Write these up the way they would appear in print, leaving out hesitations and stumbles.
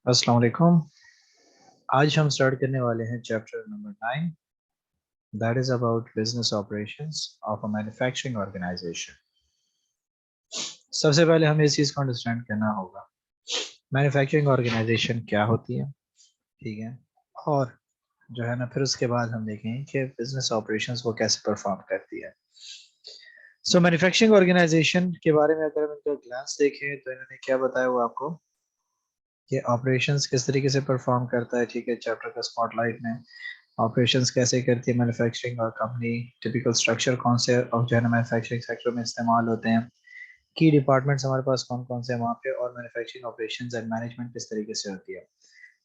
अस्सलाम वालेकुम। आज हम स्टार्ट करने वाले हैं chapter number 9, that is about business operations of a manufacturing organisation. सबसे पहले हमें इस चीज़ को अंडरस्टैंड करना होगा मैन्युफैक्चरिंग ऑर्गेनाइजेशन क्या होती है, ठीक है। और जो है ना, फिर उसके बाद हम देखेंगे कि बिजनेस ऑपरेशंस वो कैसे परफॉर्म करती है। सो मैन्युफैक्चरिंग ऑर्गेनाइजेशन के बारे में अगर हम इनका ग्लांस देखें तो इन्होंने क्या बताया वो आपको कि ऑपरेशंस किस तरीके से परफॉर्म करता है, ठीक है। चैप्टर का स्पॉटलाइट में ऑपरेशंस कैसे करती है मैन्युफैक्चरिंग और कंपनी, टिपिकल स्ट्रक्चर कौन से और जो है ना मैन्युफैक्चरिंग सेक्टर में इस्तेमाल होते हैं, की डिपार्टमेंट्स हमारे पास कौन कौन से हैं वहाँ पे, और मैन्युफैक्चरिंग ऑपरेशंस एंड मैनेजमेंट किस तरीके से होती है।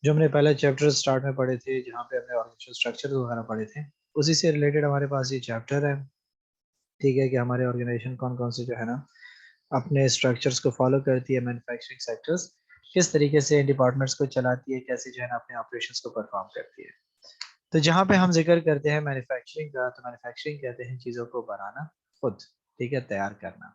जो हमने पहले चैप्टर स्टार्ट में पढ़े थे, जहाँ पे हमने ऑर्गेनाइजेशन स्ट्रक्चर वगैरह पढ़े थे, उसी से रिलेटेड हमारे पास ये चैप्टर है, ठीक है। कि हमारे ऑर्गेनाइजेशन कौन कौन से जो है ना अपने स्ट्रक्चर्स को फॉलो करती है, मैन्युफैक्चरिंग सेक्टर्स किस तरीके से डिपार्टमेंट्स को चलाती है, कैसे जो है ना अपने ऑपरेशंस को परफॉर्म करती है। तो जहाँ पे हम जिक्र करते हैं मैन्युफैक्चरिंग का, तो मैन्युफैक्चरिंग कहते हैं चीज़ों को बनाना खुद, ठीक है, तैयार करना।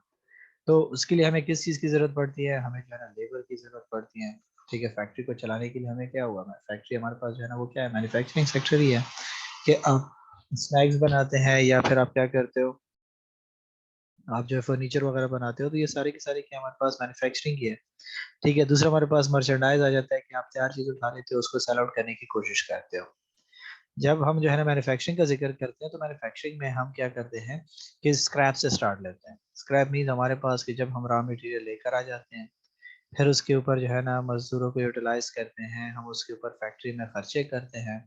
तो उसके लिए हमें किस चीज़ की ज़रूरत पड़ती है, हमें जो है ना लेबर की ज़रूरत पड़ती है, ठीक है। फैक्ट्री को चलाने के लिए हमें क्या हुआ, फैक्ट्री हमारे पास जो है ना वो क्या है, मैन्युफैक्चरिंग सेक्टर ही है। कि आप स्नैक्स बनाते हैं या फिर आप क्या करते हो, आप जो है फर्नीचर वगैरह बनाते हो, तो ये सारे के सारे क्या हमारे पास मैन्युफैक्चरिंग ही है, ठीक है। दूसरा हमारे पास मर्चेंडाइज आ जाता है कि आप तैयार चीज़ उठा लेते हो, उसको सेल आउट करने की कोशिश करते हो। जब हम जो है ना मैन्युफैक्चरिंग का जिक्र करते हैं तो मैन्युफैक्चरिंग में हम क्या करते हैं कि स्क्रैप से स्टार्ट लेते हैं। स्क्रैप मीन्स हमारे पास कि जब हम रॉ मटेरियल लेकर आ जाते हैं, फिर उसके ऊपर जो है ना मजदूरों को यूटिलाइज करते हैं, हम उसके ऊपर फैक्ट्री में खर्चे करते हैं,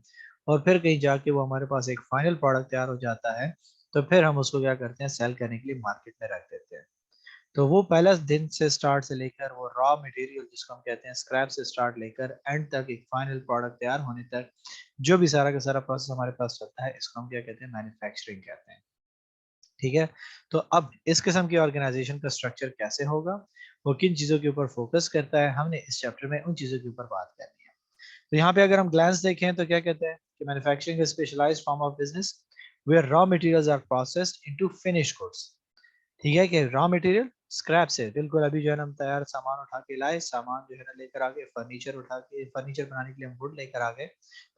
और फिर कहीं जाके वो हमारे पास एक फाइनल प्रोडक्ट तैयार हो जाता है। तो फिर हम उसको क्या करते हैं, सेल करने के लिए मार्केट में रख देते हैं। तो वो पहला दिन से स्टार्ट से लेकर वो रॉ मटेरियल जिसको हम कहते हैं स्क्रैप से स्टार्ट लेकर एंड तक एक फाइनल प्रोडक्ट तैयार होने तक जो भी सारा का सारा प्रोसेस हमारे पास चलता है, इसको हम क्या कहते हैं, मैन्युफैक्चरिंग कहते हैं, ठीक है। तो अब इस किस्म की ऑर्गेनाइजेशन का स्ट्रक्चर कैसे होगा, वो किन चीज़ों के ऊपर फोकस करता है, हमने इस चैप्टर में उन चीज़ों के ऊपर बात करनी है। तो यहाँ पे अगर हम ग्लांस देखें तो क्या कहते हैं कि manufacturing specialised form of business where raw materials are processed into finish goods, ठीक है। कि रॉ मटेरियल स्क्रैप से बिल्कुल अभी जो है ना हम तैयार सामान उठा के लाए, सामान जो है ना लेकर आ गए, फर्नीचर उठा के फर्नीचर बनाने के लिए हम वुड लेकर आ गए।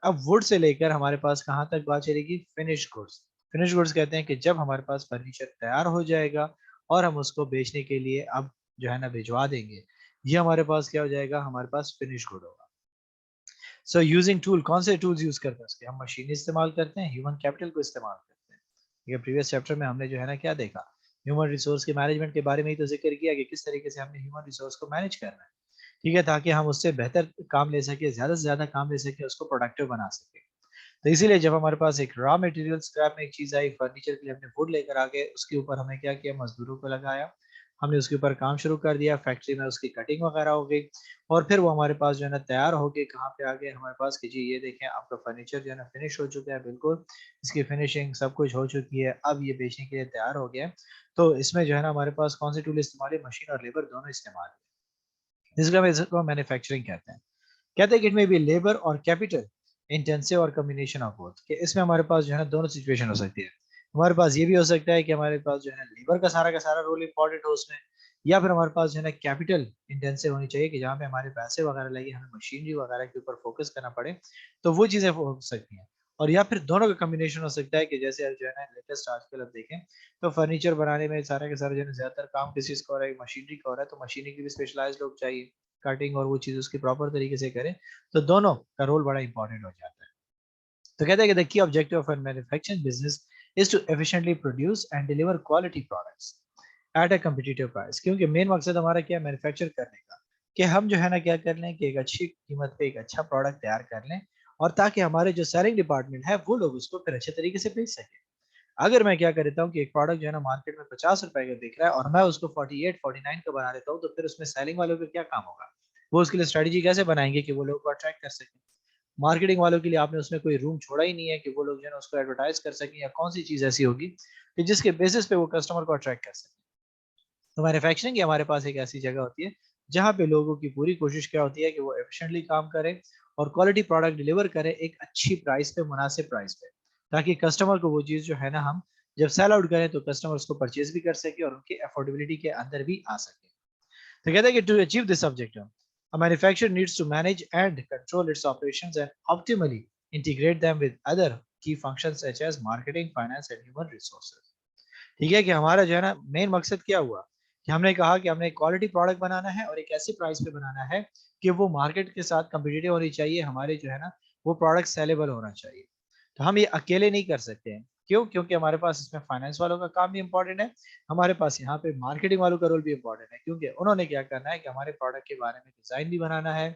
अब वुड से लेकर हमारे पास कहाँ तक बात चलेगी, फिनिश गुड्स। फिनिश गुड्स कहते हैं कि जब हमारे पास फर्नीचर तैयार हो जाएगा और हम उसको बेचने के लिए अब जो है ना भिजवा देंगे, ये हमारे पास क्या हो जाएगा, हमारे पास फिनिश गुड होगा। सो यूजिंग टूल, कौन से टूल्स यूज करते हैं उसके, हम मशीन इस्तेमाल करते हैं, ह्यूमन कैपिटल को इस्तेमाल करते हैं। ठीक है, प्रीवियस चैप्टर में हमने जो है ना क्या देखा, ह्यूमन रिसोर्स के मैनेजमेंट के बारे में ही तो जिक्र किया कि किस तरीके से हमने ह्यूमन रिसोर्स को मैनेज करना है, ठीक है, ताकि हम उससे बेहतर काम ले सके, ज्यादा से ज्यादा काम ले सके, उसको प्रोडक्टिव बना सके। तो इसीलिए जब हमारे पास एक रॉ मटेरियल स्क्रैप में एक चीज आई, फर्नीचर के लिए हमने वुड लेकर आ गए, उसके ऊपर हमने क्या किया, मजदूरों को लगाया, हमने उसके ऊपर काम शुरू कर दिया, फैक्ट्री में उसकी कटिंग वगैरह हो गई, और फिर वो हमारे पास जो है ना तैयार हो गए, कहाँ पे आ गए हमारे पास कि जी ये देखें आपका फर्नीचर जो है ना फिनिश हो चुका है, बिल्कुल इसकी फिनिशिंग सब कुछ हो चुकी है, अब ये बेचने के लिए तैयार हो गया है। तो इसमें जो है ना हमारे पास कौन से टूल इस्तेमाल है, मशीन और लेबर दोनों इस्तेमाल है, जिसका मैन्युफैक्चरिंग कहते हैं। कहते हैं कि इट में बी लेबर और कैपिटल इंटेंसिव और कॉम्बिनेशन ऑफ बोथ, कि इसमें हमारे पास जो है ना दोनों सिचुएशन हो सकती है। हमारे पास ये भी हो सकता है कि हमारे पास जो है ना लेबर का सारा रोल इंपॉर्टेंट हो उसमें, या फिर हमारे पास जो है ना कैपिटल इंटेंसिव होनी चाहिए कि जहाँ पे हमारे पैसे वगैरह लगे, हमें मशीनरी वगैरह के ऊपर फोकस करना पड़े, तो वो चीज़ें हो सकती हैं। और या फिर दोनों का कॉम्बिनेशन हो सकता है कि जैसे अब जो है ना लेटेस्ट आजकल अब देखें तो फर्नीचर बनाने में सारे के सारे जो है ज्यादातर काम किस चीज़ का हो रहा है, मशीनरी का हो रहा है, तो मशीनरी के भी स्पेशलाइज लोग चाहिए, कटिंग और वो चीज़ उसकी प्रॉपर तरीके से करें, तो दोनों का रोल बड़ा इंपॉर्टेंट हो जाता है। तो कहते हैं कि the key objective of manufacturing business is to efficiently produce and deliver quality products at a competitive price, क्योंकि मेन मकसद हमारा क्या है मैन्युफैक्चर करने का, कि हम जो है ना क्या कर लें कि एक अच्छी कीमत पे एक अच्छा प्रोडक्ट तैयार कर लें, और ताकि हमारे जो सेलिंग डिपार्टमेंट है वो लोग उसको फिर अच्छे तरीके से बेच सके। अगर मैं क्या करता हूँ कि एक प्रोडक्ट जो है ना मार्केट में 50 रुपए का बिक रहा है और मैं उसको 48 49 का बना देता हूँ, तो फिर उसमें सेलिंग वालों का क्या काम होगा, वो उसके लिए स्ट्रेटेजी कैसे बनाएंगे कि वो लोग को अट्रैक्ट कर सके। मार्केटिंग वालों के लिए आपने उसमें कोई रूम छोड़ा ही नहीं है कि वो लोग जो है ना उसको एडवर्टाइज कर सकें, या कौन सी चीज ऐसी होगी कि जिसके बेसिस पे वो कस्टमर को अट्रैक्ट कर सके। तो मैन्युफैक्चरिंग की हमारे पास एक ऐसी जगह होती है जहाँ पे लोगों की पूरी कोशिश क्या होती है कि वो एफिशिएंटली काम करें और क्वालिटी प्रोडक्ट डिलीवर करें एक अच्छी प्राइस पे, मुनासिब प्राइस पे, ताकि कस्टमर को वो चीज़ जो है ना हम जब सेल आउट करें तो कस्टमर उसको परचेज भी कर सके और उनकी अफोर्डेबिलिटी के अंदर भी आ सके। तो कहते हैं कि to achieve this objective, A manufacturer needs to manage and control its operations and optimally integrate them with other key functions such as marketing, finance and human resources. ठीक है कि हमारा जो है ना मेन मकसद क्या हुआ कि हमने कहा कि हमने क्वालिटी प्रोडक्ट बनाना है और एक ऐसी प्राइस पे बनाना है कि वो मार्केट के साथ कम्पिटिटिव होनी चाहिए, हमारे जो है ना वो प्रोडक्ट सेलेबल होना चाहिए। तो हम ये अकेले नहीं कर सकते हैं। क्यों? क्योंकि हमारे पास इसमें फाइनेंस वालों का काम भी इम्पोर्टेंट है, हमारे पास यहाँ पे मार्केटिंग वालों का रोल भी इम्पोर्टेंट है, क्योंकि उन्होंने क्या करना है कि हमारे प्रोडक्ट के बारे में डिजाइन भी बनाना है।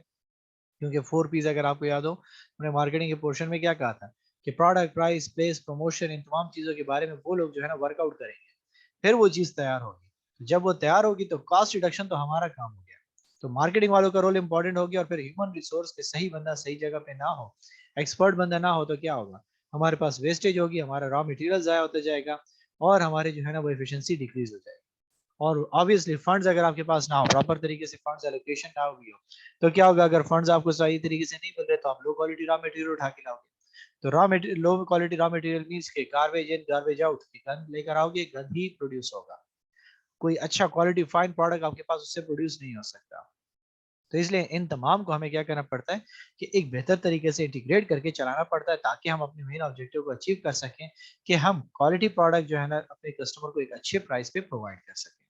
क्योंकि 4 पीस अगर आपको याद हो, हमने मार्केटिंग के पोर्शन में क्या कहा था कि प्रोडक्ट, प्राइस, प्लेस, प्रमोशन, इन तमाम चीज़ों के बारे में वो लोग जो है ना वर्कआउट करेंगे। फिर वो चीज़ तैयार होगी। तो जब वो तैयार होगी तो कॉस्ट रिडक्शन तो हमारा काम हो गया। तो मार्केटिंग वालों का रोल इंपॉर्टेंट हो गया और फिर ह्यूमन रिसोर्स के सही बंदा सही जगह पे ना हो, एक्सपर्ट बंदा ना हो तो क्या होगा? हमारे पास वेस्टेज होगी, हमारा रॉ मटेरियल ज़ाया होता जाएगा और हमारे जो है ना वो एफिशिएंसी डिक्रीज़ हो जाएगी। और ऑब्वियसली फंड्स अगर आपके पास ना हो, प्रॉपर तरीके से फंड्स एलोकेशन ना हुई हो, तो क्या होगा? अगर फंड्स आपको सही तरीके से नहीं मिल रहे तो आप लो क्वालिटी रॉ मटेरियल उठा के लाओगे। तो low quality raw material means के गार्बेज इन गार्बेज आउट, गंद लेकर आओगे, गंद ही प्रोड्यूस होगा। कोई अच्छा क्वालिटी फाइन प्रोडक्ट आपके पास उससे प्रोड्यूस नहीं हो सकता। तो इसलिए इन तमाम को हमें क्या करना पड़ता है कि एक बेहतर तरीके से इंटीग्रेट करके चलाना पड़ता है ताकि हम अपने मेन ऑब्जेक्टिव को अचीव कर सकें कि हम क्वालिटी प्रोडक्ट जो है ना अपने कस्टमर को एक अच्छे प्राइस पे प्रोवाइड कर सकें।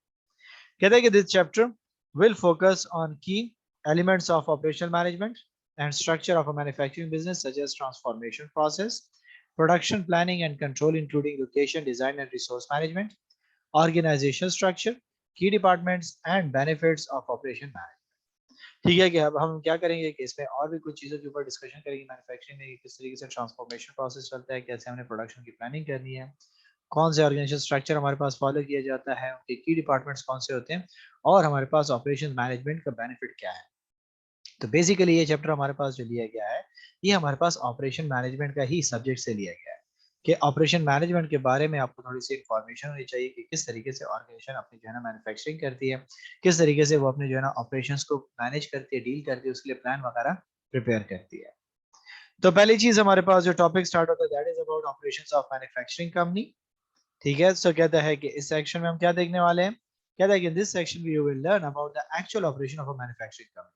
कहते हैं कि this chapter will focus on key elements of operational management and structure of a manufacturing business such as transformation process, production planning and control including location design and resource management, organization structure, key departments and benefits of operation management. ठीक है कि अब हम क्या करेंगे कि इसमें और भी कुछ चीज़ों के ऊपर डिस्कशन करेंगे मैन्युफैक्चरिंग में किस तरीके से ट्रांसफॉर्मेशन प्रोसेस चलता है, कैसे हमने प्रोडक्शन की प्लानिंग करनी है, कौन से ऑर्गेनाइजेशन स्ट्रक्चर हमारे पास फॉलो किया जाता है, उनके की डिपार्टमेंट्स कौन से होते हैं और हमारे पास ऑपरेशन मैनेजमेंट का बेनिफिट क्या है। तो बेसिकली ये चैप्टर हमारे पास जो लिया गया है, ये हमारे पास ऑपरेशन मैनेजमेंट का ही सब्जेक्ट से लिया गया है कि ऑपरेशन मैनेजमेंट के बारे में आपको थोड़ी सी इन्फॉर्मेशन होनी चाहिए कि किस तरीके से ऑर्गेनाइजेशन अपनी जो है ना मैन्युफैक्चरिंग करती है, किस तरीके से वो अपने जो है ना ऑपरेशंस को मैनेज करती है, डील करती है, उसके लिए प्लान वगैरह प्रिपेयर करती है। तो पहली चीज हमारे पास जो टॉपिक स्टार्ट होता है that is about operations of manufacturing company. ठीक है, सो कहता है कि इस सेक्शन में हम क्या देखने वाले हैं? कहता है कि this section you will learn about the actual operation of a manufacturing company.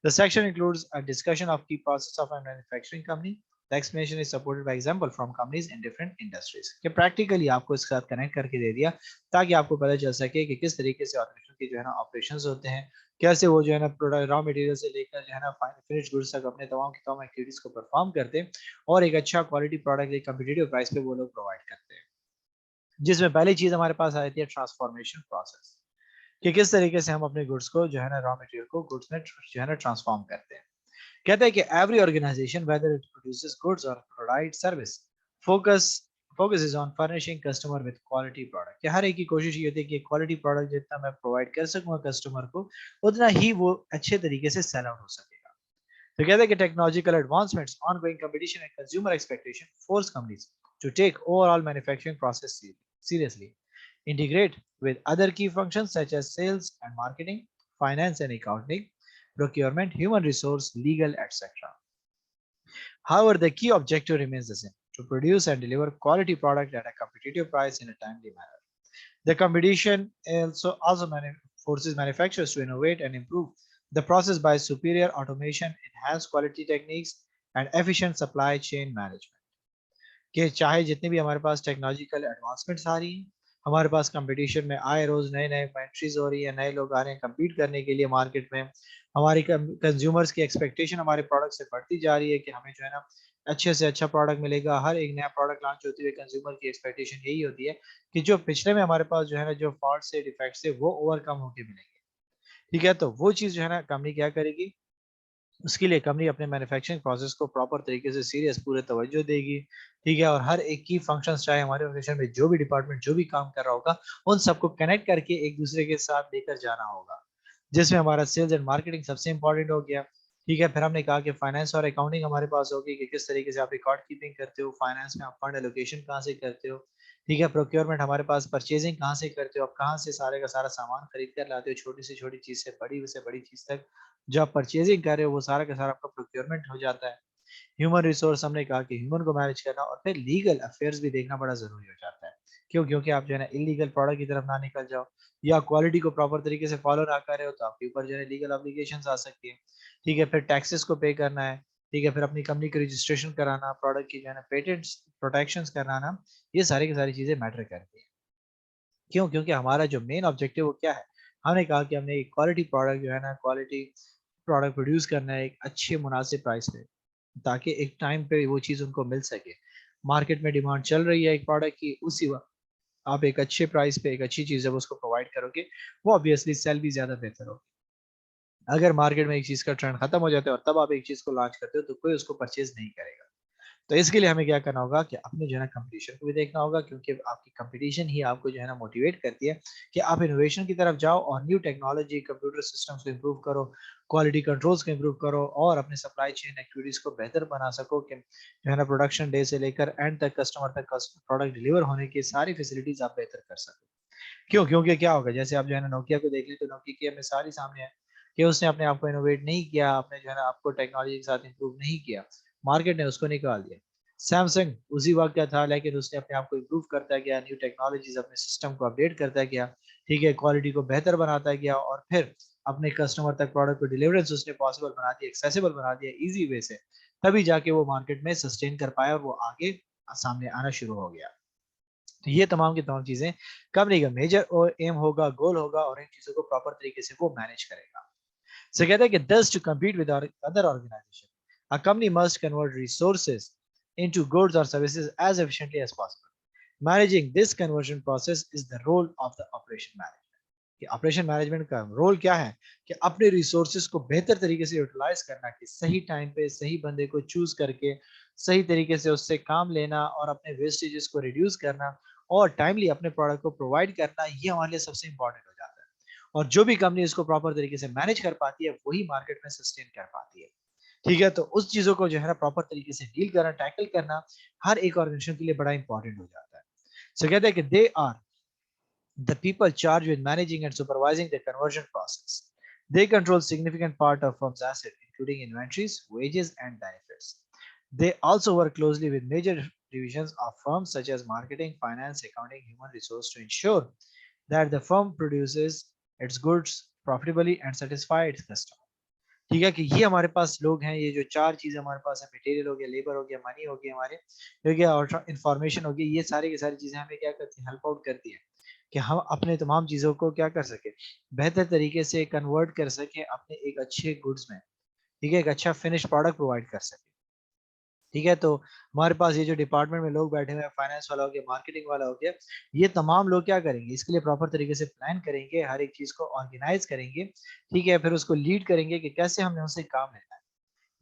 The section includes a discussion of key process of a manufacturing company. The explanation is supported by example from companies in different industries. कि practically आपको इसके साथ connect करके दे दिया ताकि आपको पता चल सके कि किस तरीके से ऑपरेशन की जो है ना ऑपरेशंस होते हैं, कैसे वो जो है ना प्रोडक्ट रॉ मटेरियल से लेकर जो है ना फिनिश गुड्स तक अपने तमाम की तमाम एक्टिविटीज को परफॉर्म करते हैं और एक अच्छा क्वालिटी प्रोडक्ट एक कम्पिटिटिव प्राइस पे वो लोग प्रोवाइड करते हैं। जिसमें पहली चीज हमारे पास आ जाती है ट्रांसफॉर्मेशन प्रोसेस कि किस तरीके से हम अपने गुड्स को जो है ना रॉ मटेरियल को गुड्स में जो है ना ट्रांसफॉर्म करते हैं। कहता है कि every organisation whether it produces goods और provide service focus focuses on furnishing customer with quality product कि हर एक की कोशिश ये होती है कि क्वालिटी प्रोडक्ट जितना मैं प्रोवाइड कर सकूंगा कस्टमर को उतना ही वो अच्छे तरीके से सेल आउट हो सकेगा। तो कहते हैं कि technological advancements, ongoing competition and consumer expectation force companies to take overall manufacturing process seriously, integrate with other key functions such as sales and marketing, finance and accounting, procurement, human resource, legal, etc. However, the key objective remains the same: to produce and deliver quality product at a competitive price in a timely manner. The competition also forces manufacturers to innovate and improve the process by superior automation, enhanced quality techniques, and efficient supply chain management. कि चाहे जितनी भी हमारे पास technological advancements आ रही हैं, हमारे पास competition में आए रोज नए नए एंट्रीज हो रही है, नए लोग आ रहे हैं कम्पीट करने के लिए मार्केट में। हमारी कंज्यूमर्स की एक्सपेक्टेशन हमारे प्रोडक्ट से बढ़ती जा रही है कि हमें जो है ना अच्छे से अच्छा प्रोडक्ट मिलेगा। हर एक नया प्रोडक्ट लॉन्च होती है कंज्यूमर की एक्सपेक्टेशन यही होती है कि जो पिछले में हमारे पास जो है ना जो फॉल्ट से डिफेक्ट से वो ओवरकम होके मिलेंगे। ठीक है, तो वो चीज जो है ना कंपनी क्या करेगी, उसके लिए कंपनी अपने मैन्युफैक्चरिंग प्रोसेस को प्रॉपर तरीके से सीरियस पूरे तवज्जो देगी। ठीक है, और हर एक की फंक्शंस चाहे हमारे ऑर्गेनाइजेशन में जो भी डिपार्टमेंट जो भी काम कर रहा होगा उन सबको कनेक्ट करके एक दूसरे के साथ लेकर जाना होगा, जिसमें हमारा सेल्स एंड मार्केटिंग सबसे इंपॉर्टेंट हो गया। ठीक है, फिर हमने कहा कि फाइनेंस और अकाउंटिंग हमारे पास होगी कि किस तरीके से आप रिकॉर्ड कीपिंग करते हो, फाइनेंस में आप फंड एलोकेशन कहाँ से करते हो। ठीक है, प्रोक्योरमेंट हमारे पास परचेजिंग कहाँ से करते हो, आप कहाँ से सारे का सारा सामान खरीद कर लाते हो, छोटी से छोटी चीज से बड़ी चीज तक जो आप परचेजिंग कर रहे हो वो सारा का सारा आपका प्रोक्योरमेंट हो जाता है। ह्यूमन रिसोर्स हमने कहा कि ह्यूमन को मैनेज करना और फिर लीगल अफेयर्स भी देखना बड़ा जरूरी हो जाता है क्यों? क्योंकि आप जो है ना इलीगल प्रोडक्ट की तरफ ना निकल जाओ, या क्वालिटी को प्रॉपर तरीके से फॉलो ना कर रहे हो तो आपके ऊपर जो है लीगल ऑब्लिगेशंस आ सकती है। ठीक है, फिर टैक्सेस को पे करना है। ठीक है, फिर अपनी कंपनी को रजिस्ट्रेशन कराना, प्रोडक्ट की जो है ना पेटेंट्स प्रोटेक्शंस कराना, ये सारी की सारी चीजें मैटर करती है। क्यों? क्योंकि हमारा जो मेन ऑब्जेक्टिव वो क्या है? हमने कहा कि हमने एक क्वालिटी प्रोडक्ट जो है ना, क्वालिटी प्रोडक्ट प्रोड्यूस करना है एक अच्छे मुनासिब प्राइस पे, ताकि एक टाइम पे वो चीज़ उनको मिल सके। मार्केट में डिमांड चल रही है एक प्रोडक्ट की, उसी वक़्त आप एक अच्छे प्राइस पे एक अच्छी चीज़ जब उसको प्रोवाइड करोगे, वो ऑब्वियसली सेल भी ज़्यादा बेहतर होगी। अगर मार्केट में एक चीज़ का ट्रेंड खत्म हो जाता है और तब आप एक चीज़ को लॉन्च करते हो, तो कोई उसको परचेज़ नहीं करेगा। तो इसके लिए हमें क्या करना होगा कि अपने जो है ना कंपटीशन को भी देखना होगा, क्योंकि आपकी कंपटीशन ही आपको जो है ना मोटिवेट करती है कि आप इनोवेशन की तरफ जाओ और न्यू टेक्नोलॉजी, कंप्यूटर सिस्टम्स को इम्प्रूव करो, क्वालिटी कंट्रोल्स को इम्प्रूव करो और अपने सप्लाई चेन एक्टिविटीज को बेहतर बना सको कि जो है ना प्रोडक्शन डे से लेकर एंड तक कस्टमर तक प्रोडक्ट डिलीवर होने की सारी फैसिलिटीज आप बेहतर कर सको। क्यों? क्योंकि क्या होगा, जैसे आप जो है ना नोकिया को देख लें, तो नोकिया की मिसाल ही सामने है कि उसने अपने आप को इनोवेट नहीं किया, आपने जो है ना आपको टेक्नोलॉजी के साथ इम्प्रूव नहीं किया, मार्केट ने उसको निकाल दिया। सैमसंग उसी वक्त क्या था, लेकिन उसने अपने आप को इम्प्रूव करता गया, न्यू टेक्नोलॉजीज अपने सिस्टम को अपडेट करता गया। ठीक है, क्वालिटी को बेहतर बनाता गया और फिर अपने कस्टमर तक प्रोडक्ट को डिलीवरेंस उसने पॉसिबल बना दिया, एक्सेसिबल बना दिया इजी वे से। तभी जाके वो मार्केट में सस्टेन कर पाया और वो आगे सामने आना शुरू हो गया। तो ये तमाम की तमाम चीजें कंपनी का मेजर एम होगा, गोल होगा, और इन चीजों को प्रॉपर तरीके से वो मैनेज करेगा। So कहते हैं कि thus to compete with our other organization, a company must convert resources into goods or services as efficiently as possible. Managing this conversion process is the role of the operation manager. कि operation management का role क्या है कि अपने resources को बेहतर तरीके से यूटिलाइज करना, कि सही टाइम पे सही बंदे को चूज करके सही तरीके से उससे काम लेना और अपने वेस्टेजेस को रिड्यूस करना और टाइमली अपने प्रोडक्ट को प्रोवाइड करना, ये हमारे लिए सबसे इंपॉर्टेंट हो जाता है। और जो भी कंपनी इसको प्रॉपर तरीके से मैनेज कर पाती है, वही मार्केट में सस्टेन कर पाती है। ठीक है, तो उस चीजों को जो है ना प्रॉपर तरीके से डील करना, टैकल करना हर एक ऑर्गेनाइजेशन के लिए बड़ा इंपॉर्टेंट हो जाता है। सो कहते हैं कि they are the people charged with managing and supervising the conversion process. They control significant part of firm's asset, including inventories, wages, and benefits. They also work closely with major divisions of firms such as marketing, finance, accounting, human resource to ensure that the firm produces its goods profitably and satisfy its customers. ठीक है, कि ये हमारे पास लोग हैं, ये जो चार चीजें हमारे पास है, मटेरियल हो गया, लेबर हो गया, मनी हो गया, हमारे हो गया और इंफॉर्मेशन हो गई, ये सारी की सारी चीजें हमें क्या करती है, हेल्प आउट करती है कि हम अपने तमाम चीज़ों को क्या कर सके, बेहतर तरीके से कन्वर्ट कर सकें अपने एक अच्छे गुड्स में। ठीक है, एक अच्छा फिनिश प्रोडक्ट प्रोवाइड कर सकें। ठीक है, तो हमारे पास ये जो डिपार्टमेंट में लोग बैठे हुए हैं, फाइनेंस वाला हो गया, मार्केटिंग वाला हो गया, ये तमाम लोग क्या करेंगे, इसके लिए प्रॉपर तरीके से प्लान करेंगे, हर एक चीज़ को ऑर्गेनाइज करेंगे। ठीक है, फिर उसको लीड करेंगे कि कैसे हमने उनसे काम लेना है।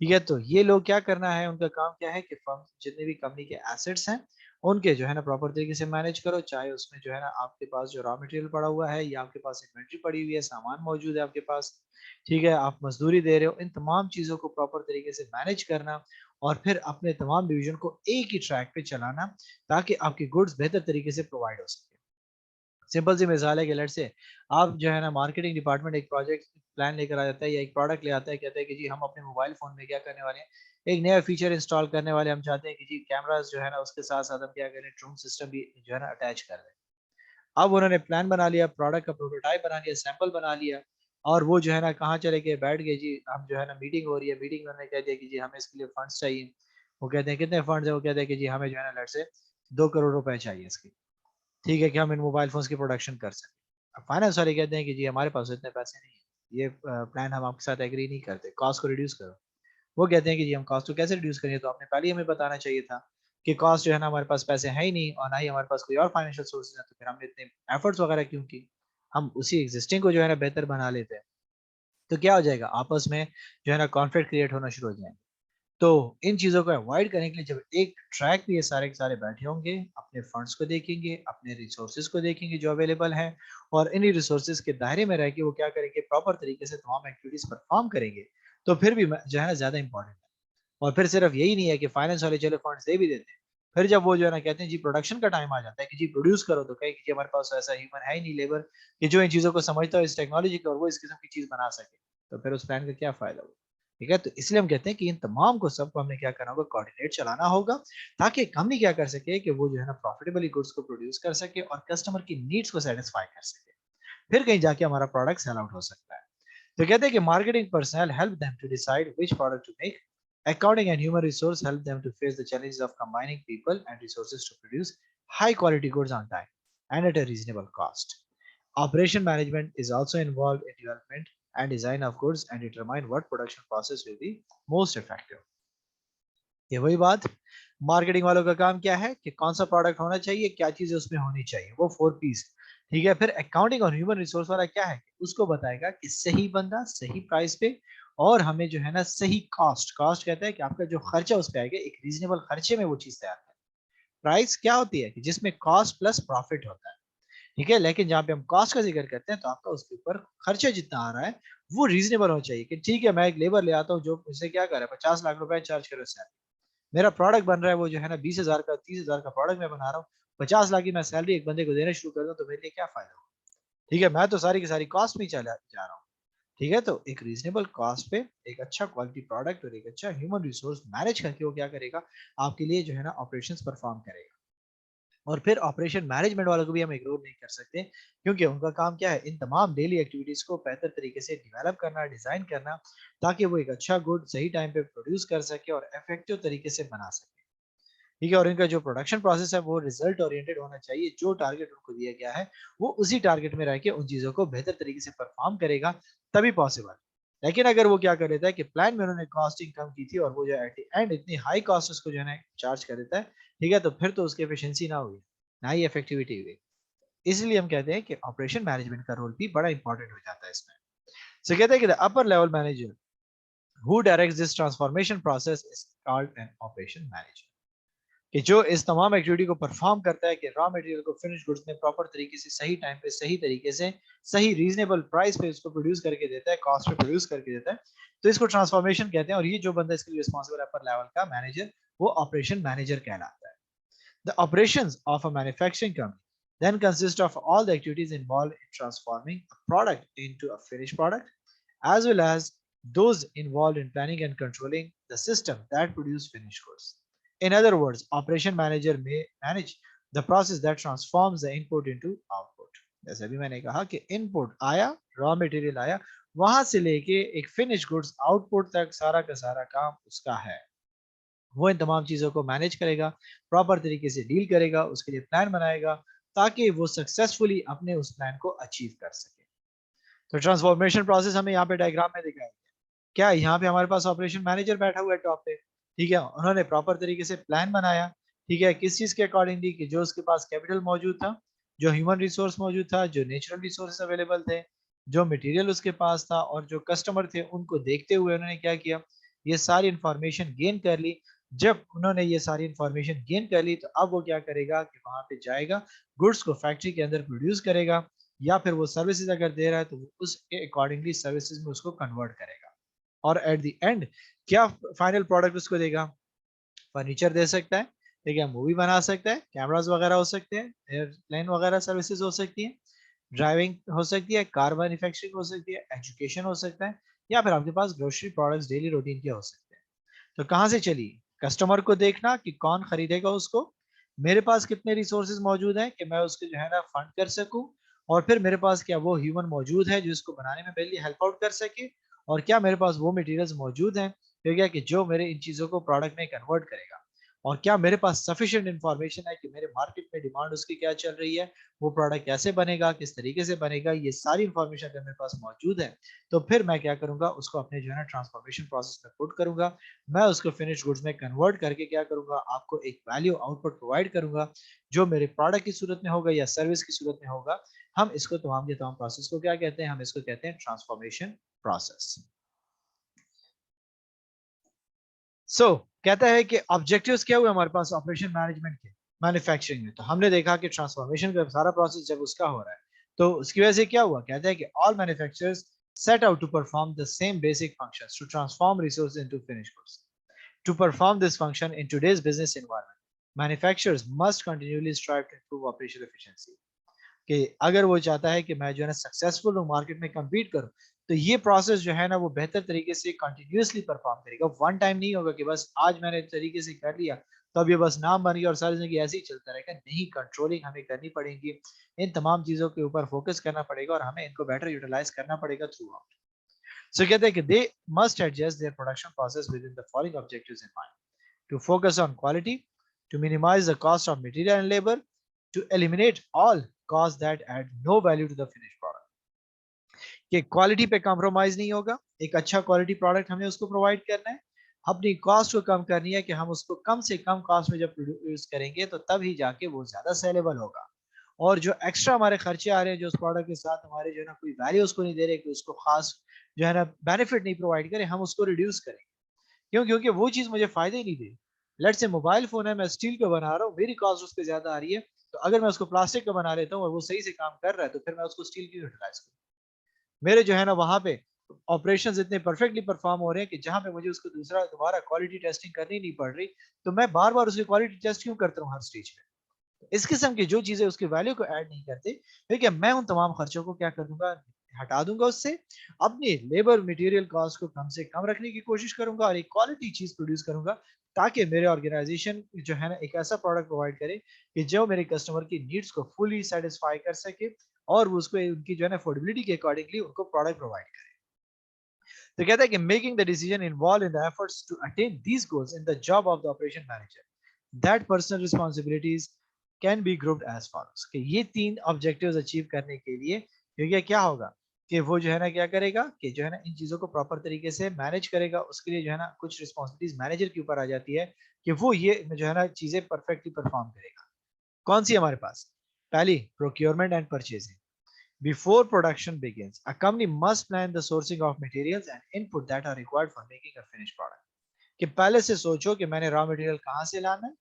ठीक है, तो ये लोग क्या करना है, उनका काम क्या है कि फर्म जितने भी कंपनी के एसेट्स हैं, उनके जो है ना प्रॉपर तरीके से मैनेज करो, चाहे उसमें जो है ना आपके पास जो रॉ मटेरियल पड़ा हुआ है या आपके पास इन्वेंट्री पड़ी हुई है, सामान मौजूद है आपके पास। ठीक है, आप मजदूरी दे रहे हो, इन तमाम चीज़ों को प्रॉपर तरीके से मैनेज करना और फिर अपने तमाम डिवीजन को एक ही ट्रैक पे चलाना, ताकि आपकी गुड्स बेहतर तरीके से प्रोवाइड हो सके। सिंपल सी मिसाल है कि लेट्स से आप जो है ना मार्केटिंग डिपार्टमेंट एक प्रोजेक्ट प्लान लेकर आ जाता है या एक प्रोडक्ट ले आता है, कहता है कि जी हम अपने मोबाइल फोन में क्या करने वाले हैं, एक नया फीचर इंस्टॉल करने वाले, हम चाहते हैं कि जी कैमरास जो है ना उसके साथ साथ हम क्या करें, ड्रोन सिस्टम भी जो है ना अटैच कर दें। अब उन्होंने प्लान बना लिया, प्रोडक्ट का प्रोटोटाइप बना लिया, सैंपल बना लिया, और वो जो है ना कहाँ चले गए, बैठ गए जी, हम जो है ना मीटिंग हो रही है, मीटिंग में उन्होंने कह दिया कि जी हमें इसके लिए फंड्स चाहिए। वो कहते हैं कितने फंड्स है, वो कहते हैं कि जी हमें जो है ना लेट्स से 2 करोड़ रुपए चाहिए इसके। ठीक है, कि हम इन मोबाइल फ़ोन्स की प्रोडक्शन कर सकें। अब फाइनेंस वाले कहते हैं कि जी हमारे पास इतने पैसे नहीं है। ये प्लान हम आपके साथ एग्री नहीं करते, कॉस्ट को रिड्यूस करो। वो कहते हैं कि जी हम कॉस्ट को कैसे रिड्यूस करेंगे, तो आपने पहले ही हमें बताना चाहिए था कि कॉस्ट जो है ना हमारे पास पैसे है ही नहीं और ना ही हमारे पास कोई और फाइनेंशियल सोर्सेज़ है, तो फिर हमने इतने एफर्ट्स वगैरह क्यों की? हम उसी एक्जिस्टिंग को जो है ना बेहतर बना लेते हैं। तो क्या हो जाएगा, आपस में जो है ना कॉन्फ्लिक्ट क्रिएट होना शुरू हो जाएँगे। तो इन चीज़ों को अवॉइड करने के लिए जब एक ट्रैक पे ये सारे के सारे बैठे होंगे, अपने फंड्स को देखेंगे, अपने रिसोर्सेज़ को देखेंगे जो अवेलेबल हैं, और इन्हीं रिसोर्सेज़ के दायरे में रह के वो क्या करेंगे, प्रॉपर तरीके से तमाम एक्टिविटीज़ परफ़ॉर्म करेंगे, तो फिर भी म जो है ना ज़्यादा इम्पोर्टेंट है। और फिर सिर्फ यही नहीं है कि फाइनेंस वाले चलो फंड्स दे भी देते हैं। फिर जब वो जो है ना कहते हैं जी प्रोडक्शन का टाइम आ जाता है कि जी प्रोड्यूस करो, तो कहें कि जी हमारे पास ऐसा ह्यूमन है ही नहीं, लेबर कि जो इन चीज़ों को समझता हो इस टेक्नोलॉजी को और वो इस किस्म की चीज़ बना सके। तो फिर उस प्लान का क्या फ़ायदा हुआ? ठीक है, तो इसलिए हम कहते हैं कि इन तमाम को सबको हमने क्या करना होगा, कोऑर्डिनेट चलाना होगा, ताकि कंपनी क्या कर सके कि वो जो है ना प्रॉफिटेबली गुड्स को प्रोड्यूस कर सके और कस्टमर की नीड्स को सेटिस्फाई कर सके, फिर कहीं जाके हमारा प्रोडक्ट सेल आउट हो सकता है। तो कहते हैं कि marketing personal help them to decide which product to make, accounting and human resource help them to face the challenges of combining people and resources to produce high quality goods on time and at a reasonable cost. Operation management is also involved in development and design of goods and determine what production process will be most effective. ये वही बात, marketing वालों का काम क्या है कि कौन सा प्रोडक्ट होना चाहिए, क्या चीजें उसमें होनी चाहिए, वो 4 पीस। ठीक है, फिर अकाउंटिंग और ह्यूमन रिसोर्स वाला क्या है कि उसको बताएगा कि सही बंदा सही प्राइस पे, और हमें जो है ना सही कॉस्ट, कॉस्ट कहता है कि आपका जो खर्चा उस पे आएगा एक रीजनेबल खर्चे में वो चीज तैयार करें। प्राइस क्या होती है कि जिसमें कॉस्ट प्लस प्रॉफिट होता है। ठीक है, लेकिन जहाँ पे हम कॉस्ट का जिक्र करते हैं तो आपका उसके ऊपर खर्चा जितना आ रहा है वो रीजनेबल होना चाहिए, कि ठीक है मैं एक लेबर ले आता हूँ जो मुझसे क्या कर रहा है 50 लाख रुपए चार्ज करे सैलरी, मेरा प्रोडक्ट बन रहा है वो जो है ना 20,000 का 30,000 का प्रोडक्ट मैं बना रहा हूँ, 50 लाख की मैं सैलरी एक बंदे को देना शुरू कर दूं तो मेरे लिए क्या फायदा होगा। ठीक है, मैं तो सारी की सारी कॉस्ट में ही चला जा रहा हूँ। ठीक है, तो एक रीजनेबल कॉस्ट पे एक अच्छा क्वालिटी प्रोडक्ट और एक अच्छा ह्यूमन रिसोर्स मैनेज करके वो क्या करेगा, आपके लिए जो है ना ऑपरेशंस परफॉर्म करेगा। और फिर ऑपरेशन मैनेजमेंट वालों को भी हम इग्नोर नहीं कर सकते, क्योंकि उनका काम क्या है, इन तमाम डेली एक्टिविटीज को बेहतर तरीके से डेवलप करना, डिजाइन करना, ताकि वो एक अच्छा गुड सही टाइम पे प्रोड्यूस कर सके और इफेक्टिव तरीके से बना सके। ठीक है, और इनका जो प्रोडक्शन प्रोसेस है वो रिजल्ट ओरिएंटेड होना चाहिए, जो टारगेट उनको दिया गया है वो उसी टारगेट में रह के उन चीजों को बेहतर तरीके से परफॉर्म करेगा, तभी पॉसिबल। लेकिन अगर वो क्या कर लेता है कि प्लान में उन्होंने कॉस्टिंग कम की थी और वो जो एट एंड इतनी हाई कॉस्ट उसको जो है ना चार्ज कर देता है, ठीक है, तो फिर तो उसकी एफिशिएंसी ना हुई, ना ही इफेक्टिविटी हुई। इसलिए हम कहते हैं कि ऑपरेशन मैनेजमेंट का रोल भी बड़ा इंपॉर्टेंट हो जाता है इसमें। सो कहते हैं कि the upper level manager who directs this transformation process is called an operation manager, कि जो इस तमाम एक्टिविटी को परफॉर्म करता है कि रॉ मटेरियल को फिनिश गुड्स में प्रॉपर तरीके से सही टाइम पे सही तरीके से सही रीजनेबल प्राइस पे उसको प्रोड्यूस करके देता है, कॉस्ट पे प्रोड्यूस करके देता है, तो इसको ट्रांसफॉर्मेशन कहते हैं। और ये जो बंदा इसके लिए रिस्पॉन्सिबल है अपर लेवल का मैनेजर, वो ऑपरेशन मैनेजर कहलाता है। The operations of a manufacturing company then consist of all the activities involved in transforming a product into a finished product, as well as those involved in planning and controlling the system that produce finished goods. In other words, operation manager may manage the process that transforms the input into output. जैसे अभी मैंने कहा कि input आया, raw material आया, वहां से लेके एक फिनिश गुड्स आउटपुट तक सारा का सारा काम उसका है। वो इन तमाम चीज़ों को मैनेज करेगा, प्रॉपर तरीके से डील करेगा, उसके लिए प्लान बनाएगा, ताकि वो सक्सेसफुली अपने उस प्लान को अचीव कर सके। तो ट्रांसफॉर्मेशन प्रोसेस हमें यहाँ पे डायग्राम में दिखाया गया। क्या यहाँ पे हमारे पास ऑपरेशन मैनेजर बैठा हुआ है टॉप पे, ठीक है, उन्होंने प्रॉपर तरीके से प्लान बनाया, ठीक है, किस चीज़ के अकॉर्डिंगली कि जो उसके पास कैपिटल मौजूद था, जो ह्यूमन रिसोर्स मौजूद था, जो नेचुरल रिसोर्स अवेलेबल थे, जो मटेरियल उसके पास था और जो कस्टमर थे, उनको देखते हुए उन्होंने क्या किया, ये सारी इंफॉर्मेशन गेन कर ली। जब उन्होंने ये सारी इंफॉर्मेशन गेन कर ली तो अब वो क्या करेगा कि वहां पे जाएगा, गुड्स को फैक्ट्री के अंदर प्रोड्यूस करेगा, या फिर वो सर्विसेज अगर दे रहा है तो वो उसके अकॉर्डिंगली सर्विसेज में उसको कन्वर्ट करेगा। और एट द एंड क्या फाइनल प्रोडक्ट उसको देगा, फर्नीचर दे सकता है, ठीक है, मूवी बना सकता है, कैमरास वगैरह हो सकते हैं, एयरलाइन वगैरह सर्विसेज हो सकती है, ड्राइविंग हो सकती है, कार मैन्युफैक्चरिंग हो सकती है, एजुकेशन हो सकता है, या फिर आपके पास ग्रोसरी प्रोडक्ट्स डेली रूटीन के हो सकते हैं। तो कहाँ से चली, कस्टमर को देखना कि कौन खरीदेगा उसको, मेरे पास कितने रिसोर्सेज मौजूद हैं कि मैं उसको जो है ना फंड कर सकूं, और फिर मेरे पास क्या वो ह्यूमन मौजूद है जो इसको बनाने में मेरे लिए हेल्प आउट कर सके, और क्या मेरे पास वो मटेरियल्स मौजूद हैं, ठीक है, कि जो मेरे इन चीज़ों को प्रोडक्ट में कन्वर्ट करेगा, और क्या मेरे पास सफिशिएंट इन्फॉर्मेशन है कि मेरे मार्केट में डिमांड उसकी क्या चल रही है, वो प्रोडक्ट कैसे बनेगा, किस तरीके से बनेगा, ये सारी इन्फॉर्मेशन अगर मेरे पास मौजूद है, तो फिर मैं क्या करूंगा, उसको अपने जो है ना ट्रांसफॉर्मेशन प्रोसेस में पुट करूंगा, मैं उसको फिनिश गुड्स में कन्वर्ट करके क्या करूंगा, आपको एक वैल्यू आउटपुट प्रोवाइड करूंगा, जो मेरे प्रोडक्ट की सूरत में होगा या सर्विस की सूरत में होगा। हम इसको तमाम के तमाम प्रोसेस को क्या कहते हैं, हम इसको कहते हैं ट्रांसफॉर्मेशन प्रोसेस। सो कहता है कि ऑब्जेक्टिव्स क्या हुए हमारे पास ऑपरेशन मैनेजमेंट के मैन्युफैक्चरिंग में, तो हमने देखा कि ट्रांसफॉर्मेशन का सारा प्रोसेस जब उसका हो रहा है तो उसकी वजह से क्या हुआ, कहता है कि all manufacturers set out to perform the same basic functions to transform resources into finished goods. To perform this function in today's business environment, manufacturers must continually strive to improve operational efficiency. कि अगर वो चाहता है कि मैं जो है ना सक्सेसफुल हूँ, मार्केट में कम्पीट करूँ, तो ये प्रोसेस जो है ना वो बेहतर तरीके से कंटिन्यूअसली परफॉर्म करेगा। वन टाइम नहीं होगा कि बस आज मैंने तरीके से कर लिया तो अब ये बस नाम बन गया और सारी जिंदगी ऐसे ही चलता रहेगा। नहीं, कंट्रोलिंग हमें करनी पड़ेगी, इन तमाम चीजों के ऊपर फोकस करना पड़ेगा और हमें इनको बेटर यूटिलाइज करना पड़ेगा थ्रू आउट। सो कहते हैं कि they must adjust their production process with in the following objectives in mind: to focus on quality, to minimize the cost of material and labor, to eliminate all costs that add no value to the finished product. कि quality पे compromise नहीं होगा, एक अच्छा quality product हमें उसको provide करना है, अपनी कॉस्ट को कम करनी है कि हम उसको कम से कम कॉस्ट में जब प्रोड्यूस करेंगे तो तब ही जाके वो ज्यादा सेलेबल होगा। और जो एक्स्ट्रा हमारे खर्चे आ रहे हैं जो उस प्रोडक्ट के साथ हमारे जो है ना कोई वैल्यू उसको नहीं दे रहे कि उसको खास जो है ना बेनिफिट नहीं प्रोवाइड करें, हम उसको रिड्यूस करें। क्यों? क्योंकि वो चीज मुझे फायदा ही नहीं दे। लेट से मोबाइल फोन है, मैं स्टील का बना रहा हूँ, मेरी कॉस्ट उस पर ज्यादा आ रही है, तो अगर मैं उसको प्लास्टिक का बना लेता हूँ और वो सही से काम कर रहा है तो फिर मैं उसको स्टील की यूटिलाइज करूँ। मेरे जो है ना वहां पे ऑपरेशंस इतने परफेक्टली परफॉर्म हो रहे हैं कि जहां पे मुझे उसको दूसरा दोबारा क्वालिटी टेस्टिंग करनी नहीं पड़ रही, तो मैं बार बार उसकी क्वालिटी टेस्ट क्यों करता हूँ हर स्टेज पे? इस किस्म की जो चीजें उसकी वैल्यू को ऐड नहीं करते, देखिए मैं उन तमाम खर्चों को क्या कर दूंगा, हटा दूंगा उससे, अपनी लेबर मटेरियल कॉस्ट को कम से कम रखने की कोशिश करूंगा और एक क्वालिटी चीज प्रोड्यूस करूंगा ताकि मेरे ऑर्गेनाइजेशन जो है ना एक ऐसा प्रोडक्ट प्रोवाइड करे कि जो मेरे कस्टमर की नीड्स को फुली सेटिस्फाई कर सके और वो उसको उनकी जो है ना अफोर्डेबिलिटी के अकॉर्डिंगली उनको प्रोडक्ट प्रोवाइड करे। तो कहता है कि making the decision involve in the efforts to attain these goals in the job of the operation manager, that personal responsibilities can be grouped as follows. कि ये तीन ऑब्जेक्टिव्स अचीव करने के लिए क्योंकि क्या होगा कि वो जो है ना क्या करेगा कि जो है ना इन चीजों को प्रॉपर तरीके से मैनेज करेगा। उसके लिए जो है ना कुछ रिस्पॉन्सिबिलिटीज मैनेजर के ऊपर आ जाती है कि वो ये जो है ना चीजें परफेक्टली परफॉर्म करेगा। कौन सी हमारे पास? पहली, procurement and purchasing. Before production begins, a company must plan the sourcing of materials and input that are required for making a finished product. कि पहले से सोचो कि मैंने रॉ मटेरियल कहाँ से लाना है,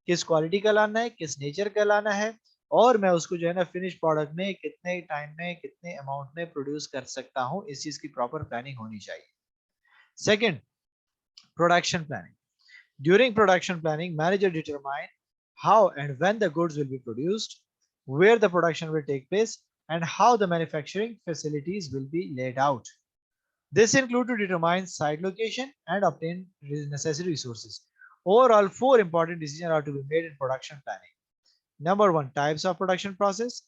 किस क्वालिटी का लाना है, किस नेचर का लाना है, और मैं उसको जो है ना फिनिश प्रोडक्ट में कितने टाइम में कितने अमाउंट में प्रोड्यूस कर सकता हूँ, इस चीज की प्रॉपर प्लानिंग होनी चाहिए। Second, production planning. During production planning, manager determine how and when the goods will be produced, where the production will take place, and how the manufacturing facilities will be laid out. This include to determine site location and obtain necessary resources. Overall, four important decisions are to be made in production planning. Number one, types of production process.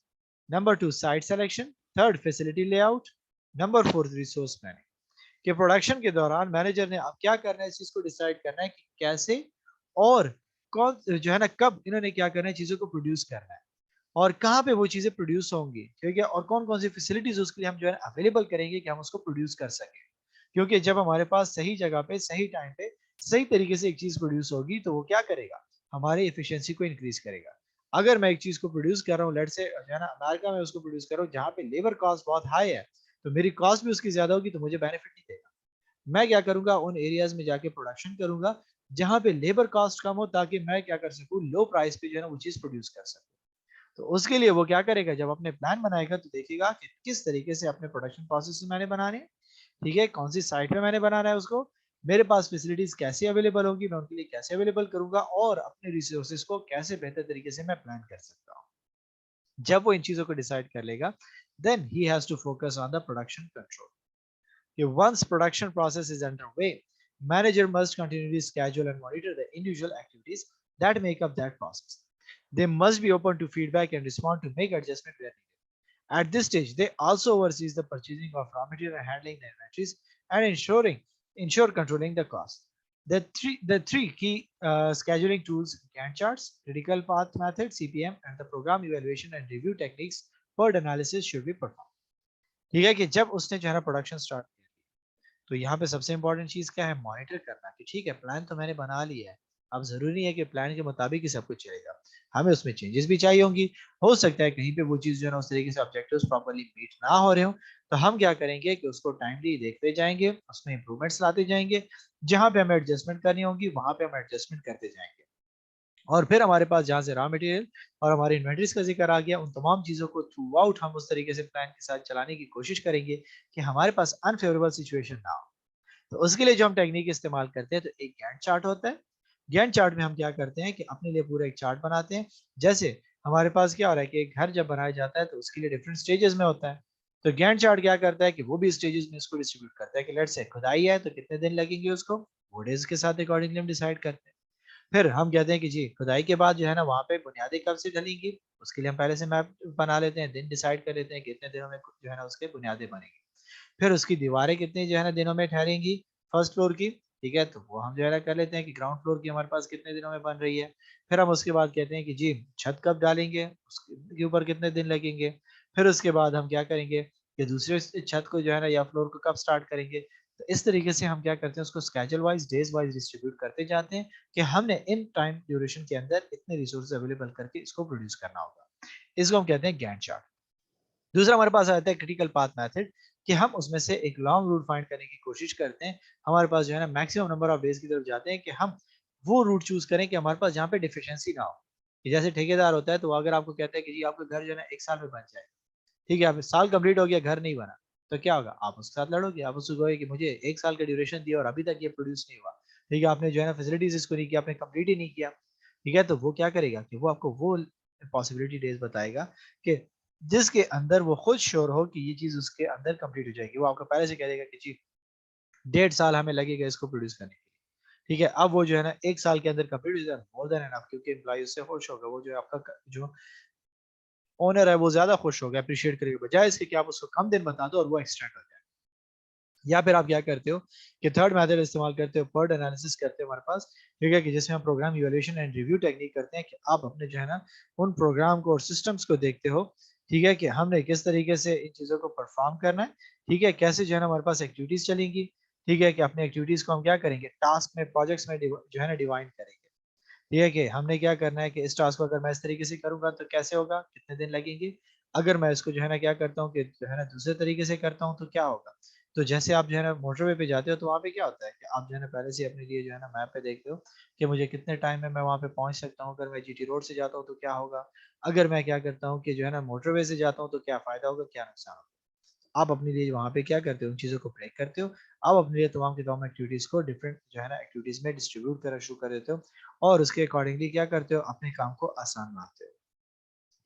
Number two, site selection. Third, facility layout. Number four, resource planning. कि production के दौरान manager ने अब क्या करना है, इस चीज को डिसाइड करना है कि कैसे और कौन जो है ना कब इन्होंने क्या करना है, चीजों को प्रोड्यूस करना है और कहाँ पे वो चीजें प्रोड्यूस होंगी, ठीक है, और कौन कौन सी फैसिलिटीज उसके लिए हम जो है अवेलेबल करेंगे कि हम उसको प्रोड्यूस कर सकें। क्योंकि जब हमारे पास सही जगह पे सही टाइम पे सही तरीके से एक चीज प्रोड्यूस होगी तो वो क्या करेगा, हमारी एफिशिएंसी को इंक्रीज करेगा। अगर मैं एक चीज को प्रोड्यूस कर रहा हूँ, लेट से जो है ना अमेरिका में उसको प्रोड्यूस कर रहा हूँ जहाँ पे लेबर कॉस्ट बहुत हाई है, तो मेरी कॉस्ट भी उसकी ज्यादा होगी तो मुझे बेनिफिट नहीं देगा। मैं क्या करूंगा, उन एरियाज में जाके प्रोडक्शन करूंगा जहां पे लेबर कॉस्ट कम हो ताकि मैं क्या कर सकूं, लो प्राइस पे जो है ना वो चीज प्रोड्यूस कर सकूं। तो उसके लिए वो क्या करेगा, जब अपने प्लान बनाएगा तो देखेगा कि किस तरीके से अपने प्रोडक्शन प्रोसेस मैंने बनाने हैं, ठीक है, कौन सी साइट में मैंने बनाना है उसको, मेरे पास फैसिलिटीज कैसे अवेलेबल होगी, मैं उनके लिए कैसे अवेलेबल करूंगा और अपने रिसोर्सेज को कैसे बेहतर तरीके से मैं प्लान कर सकता हूँ। जब वो इन चीजों को डिसाइड कर लेगा, then he has to focus on the production control. Once production process is underway, manager must continually schedule and monitor the individual activities that make up that process. They must be open to feedback and respond to make adjustment where needed. At this stage, they also oversees the purchasing of raw material and handling the inventories and ensure controlling the cost. The three key scheduling tools: Gantt charts, critical path method (CPM), and the program evaluation and review techniques for analysis should be performed. ठीक है कि जब उसने जो है ना production start, तो यहाँ पे सबसे इंपॉर्टेंट चीज क्या है, मॉनिटर करना कि ठीक है प्लान तो मैंने बना लिया है, अब जरूरी है कि प्लान के मुताबिक ही सब कुछ चलेगा, हमें उसमें चेंजेस भी चाहिए होंगी। हो सकता है कहीं पे वो चीज जो है ना उस तरीके से ऑब्जेक्टिव्स प्रॉपर्ली मीट ना हो रहे हो, तो हम क्या करेंगे कि उसको टाइमली देखते जाएंगे, उसमें इंप्रूवमेंट्स लाते जाएंगे, जहां पे हमें एडजस्टमेंट करनी होगी वहां पे हम एडजस्टमेंट करते जाएंगे। और फिर हमारे पास जहां से रॉ मटेरियल और हमारी इन्वेंटरीज का जिक्र आ गया, उन तमाम चीजों को थ्रू आउट हम उस तरीके से प्लान के साथ चलाने की कोशिश करेंगे कि हमारे पास अनफेवरेबल सिचुएशन ना हो। तो उसके लिए जो हम टेक्निक इस्तेमाल करते हैं, तो एक गैंट चार्ट होता है। गैंट चार्ट में हम क्या करते हैं कि अपने लिए पूरा एक चार्ट बनाते हैं। जैसे हमारे पास क्या हो रहा है कि एक घर जब बनाया जाता है तो उसके लिए डिफरेंट स्टेजेस में होता है। तो गैंट चार्ट क्या करता है कि वो भी स्टेजेस में इसको डिस्ट्रीब्यूट करता है कि लेट्स से खुदाई है तो कितने दिन लगेंगे उसको, वो डेज के साथ अकॉर्डिंगली हम डिसाइड करते हैं। फिर हम कहते हैं कि जी खुदाई के बाद जो है ना वहाँ पे बुनियादी कब से ढलेंगी, उसके लिए हम पहले से मैप बना लेते हैं, दिन डिसाइड कर लेते हैं कितने दिनों में जो है ना उसके बुनियादें बनेंगी। फिर उसकी दीवारें कितनी जो है ना दिनों में ठहरेंगी फर्स्ट फ्लोर की, ठीक है, तो वो हम जो है ना कर लेते हैं कि ग्राउंड फ्लोर की हमारे पास कितने दिनों में बन रही है। फिर हम उसके बाद कहते हैं कि जी छत कब डालेंगे, उसके ऊपर कितने दिन लगेंगे। फिर उसके बाद हम क्या करेंगे कि दूसरे छत को जो है ना या फ्लोर को कब स्टार्ट करेंगे। तो इस तरीके से हम क्या करते हैं उसको schedule wise days wise distribute करते जाते हैं कि हमने इन टाइम ड्यूरेशन के अंदर इतने रिसोर्स अवेलेबल करके इसको प्रोड्यूस करना होगा। इसको हम कहते हैं गैंट चार्ट। दूसरा हमारे पास आता है क्रिटिकल पाथ मेथड कि हम उसमें से एक लॉन्ग रूट फाइंड करने की कोशिश करते हैं। हमारे पास जो है ना मैक्सिमम नंबर ऑफ डेज की तरफ जाते हैं कि हम वो रूट चूज करें कि हमारे पास जहाँ पे डिफिशियंसी ना हो। कि जैसे ठेकेदार होता है तो वो अगर आपको कहता है कि जी आपका घर जो है ना 1 साल में बन जाए, ठीक है, अब साल कंप्लीट हो गया घर नहीं बना, तो क्या होगा, आप उसके साथ लड़ोगे, आप उसको कहोगे कि मुझे 1 साल का ड्यूरेशन दिया और अभी तक ये प्रोड्यूस नहीं हुआ। ठीक है, आपने जो है ना फैसिलिटीज इसको नहीं किया, आपने कंप्लीट ही नहीं किया। ठीक है, तो वो क्या करेगा कि वो आपको वो पॉसिबिलिटी डेज बताएगा कि जिसके अंदर वो खुद श्योर हो कि ये चीज उसके अंदर कंप्लीट हो जाएगी। वो आपको पहले से कह देगा कि जी 1.5 साल हमें लगेगा इसको प्रोड्यूस करने के लिए। ठीक है, अब वो जो है ना 1 साल के अंदर कंप्लीट हो जाए मोर देन एनफ, क्योंकि एम्प्लॉय उससे खुश होगा, वो जो है आपका जो ओनर है वो ज्यादा खुश होगा, अप्रिशिएट करेगा, बजाय इसके कि आप उसको कम दिन बता दो और वो एक्सटेंड हो जाए। या फिर आप क्या करते हो कि थर्ड मेथड इस्तेमाल करते हो, पर्ट एनालिसिस करते हो हमारे पास। ठीक है, कि जिसमें हम programme evaluation and review technique करते हैं कि आप अपने जो है ना उन प्रोग्राम को और सिस्टम्स को देखते हो। ठीक है, कि हमने किस तरीके से इन चीजों को परफॉर्म करना है। ठीक है, कैसे जो है ना हमारे पास एक्टिविटीज चलेंगी। ठीक है, कि अपने एक्टिविटीज को हम क्या करेंगे टास्क में प्रोजेक्ट्स में जो है ना डिवाइड करेंगे। ठीक है, कि हमने क्या करना है कि इस टास्क को अगर मैं इस तरीके से करूंगा तो कैसे होगा, कितने दिन लगेंगे। अगर मैं इसको जो है ना क्या करता हूँ कि जो है ना दूसरे तरीके से करता हूँ तो क्या होगा। तो जैसे आप जो है ना मोटरवे पे जाते हो तो वहाँ पे क्या होता है कि आप जो है ना पहले से अपने लिए जो है ना मैप पे देखते हो कि मुझे कितने टाइम में मैं वहाँ पे पहुंच सकता हूँ। अगर मैं जीटी रोड से जाता हूँ तो क्या होगा, अगर मैं क्या करता हूँ कि जो है ना मोटरवे से जाता हूँ तो क्या फायदा होगा, क्या नुकसान होगा। आप अपने लिए वहाँ पे क्या करते हो, उन चीज़ों को ब्रेक करते हो। आप अपने लिए तमाम की तमाम एक्टिविटीज़ को डिफरेंट जो है ना एक्टिविटीज़ में डिस्ट्रीब्यूट करना शुरू कर देते हो और उसके अकॉर्डिंगली क्या करते हो, अपने काम को आसान बनाते हो।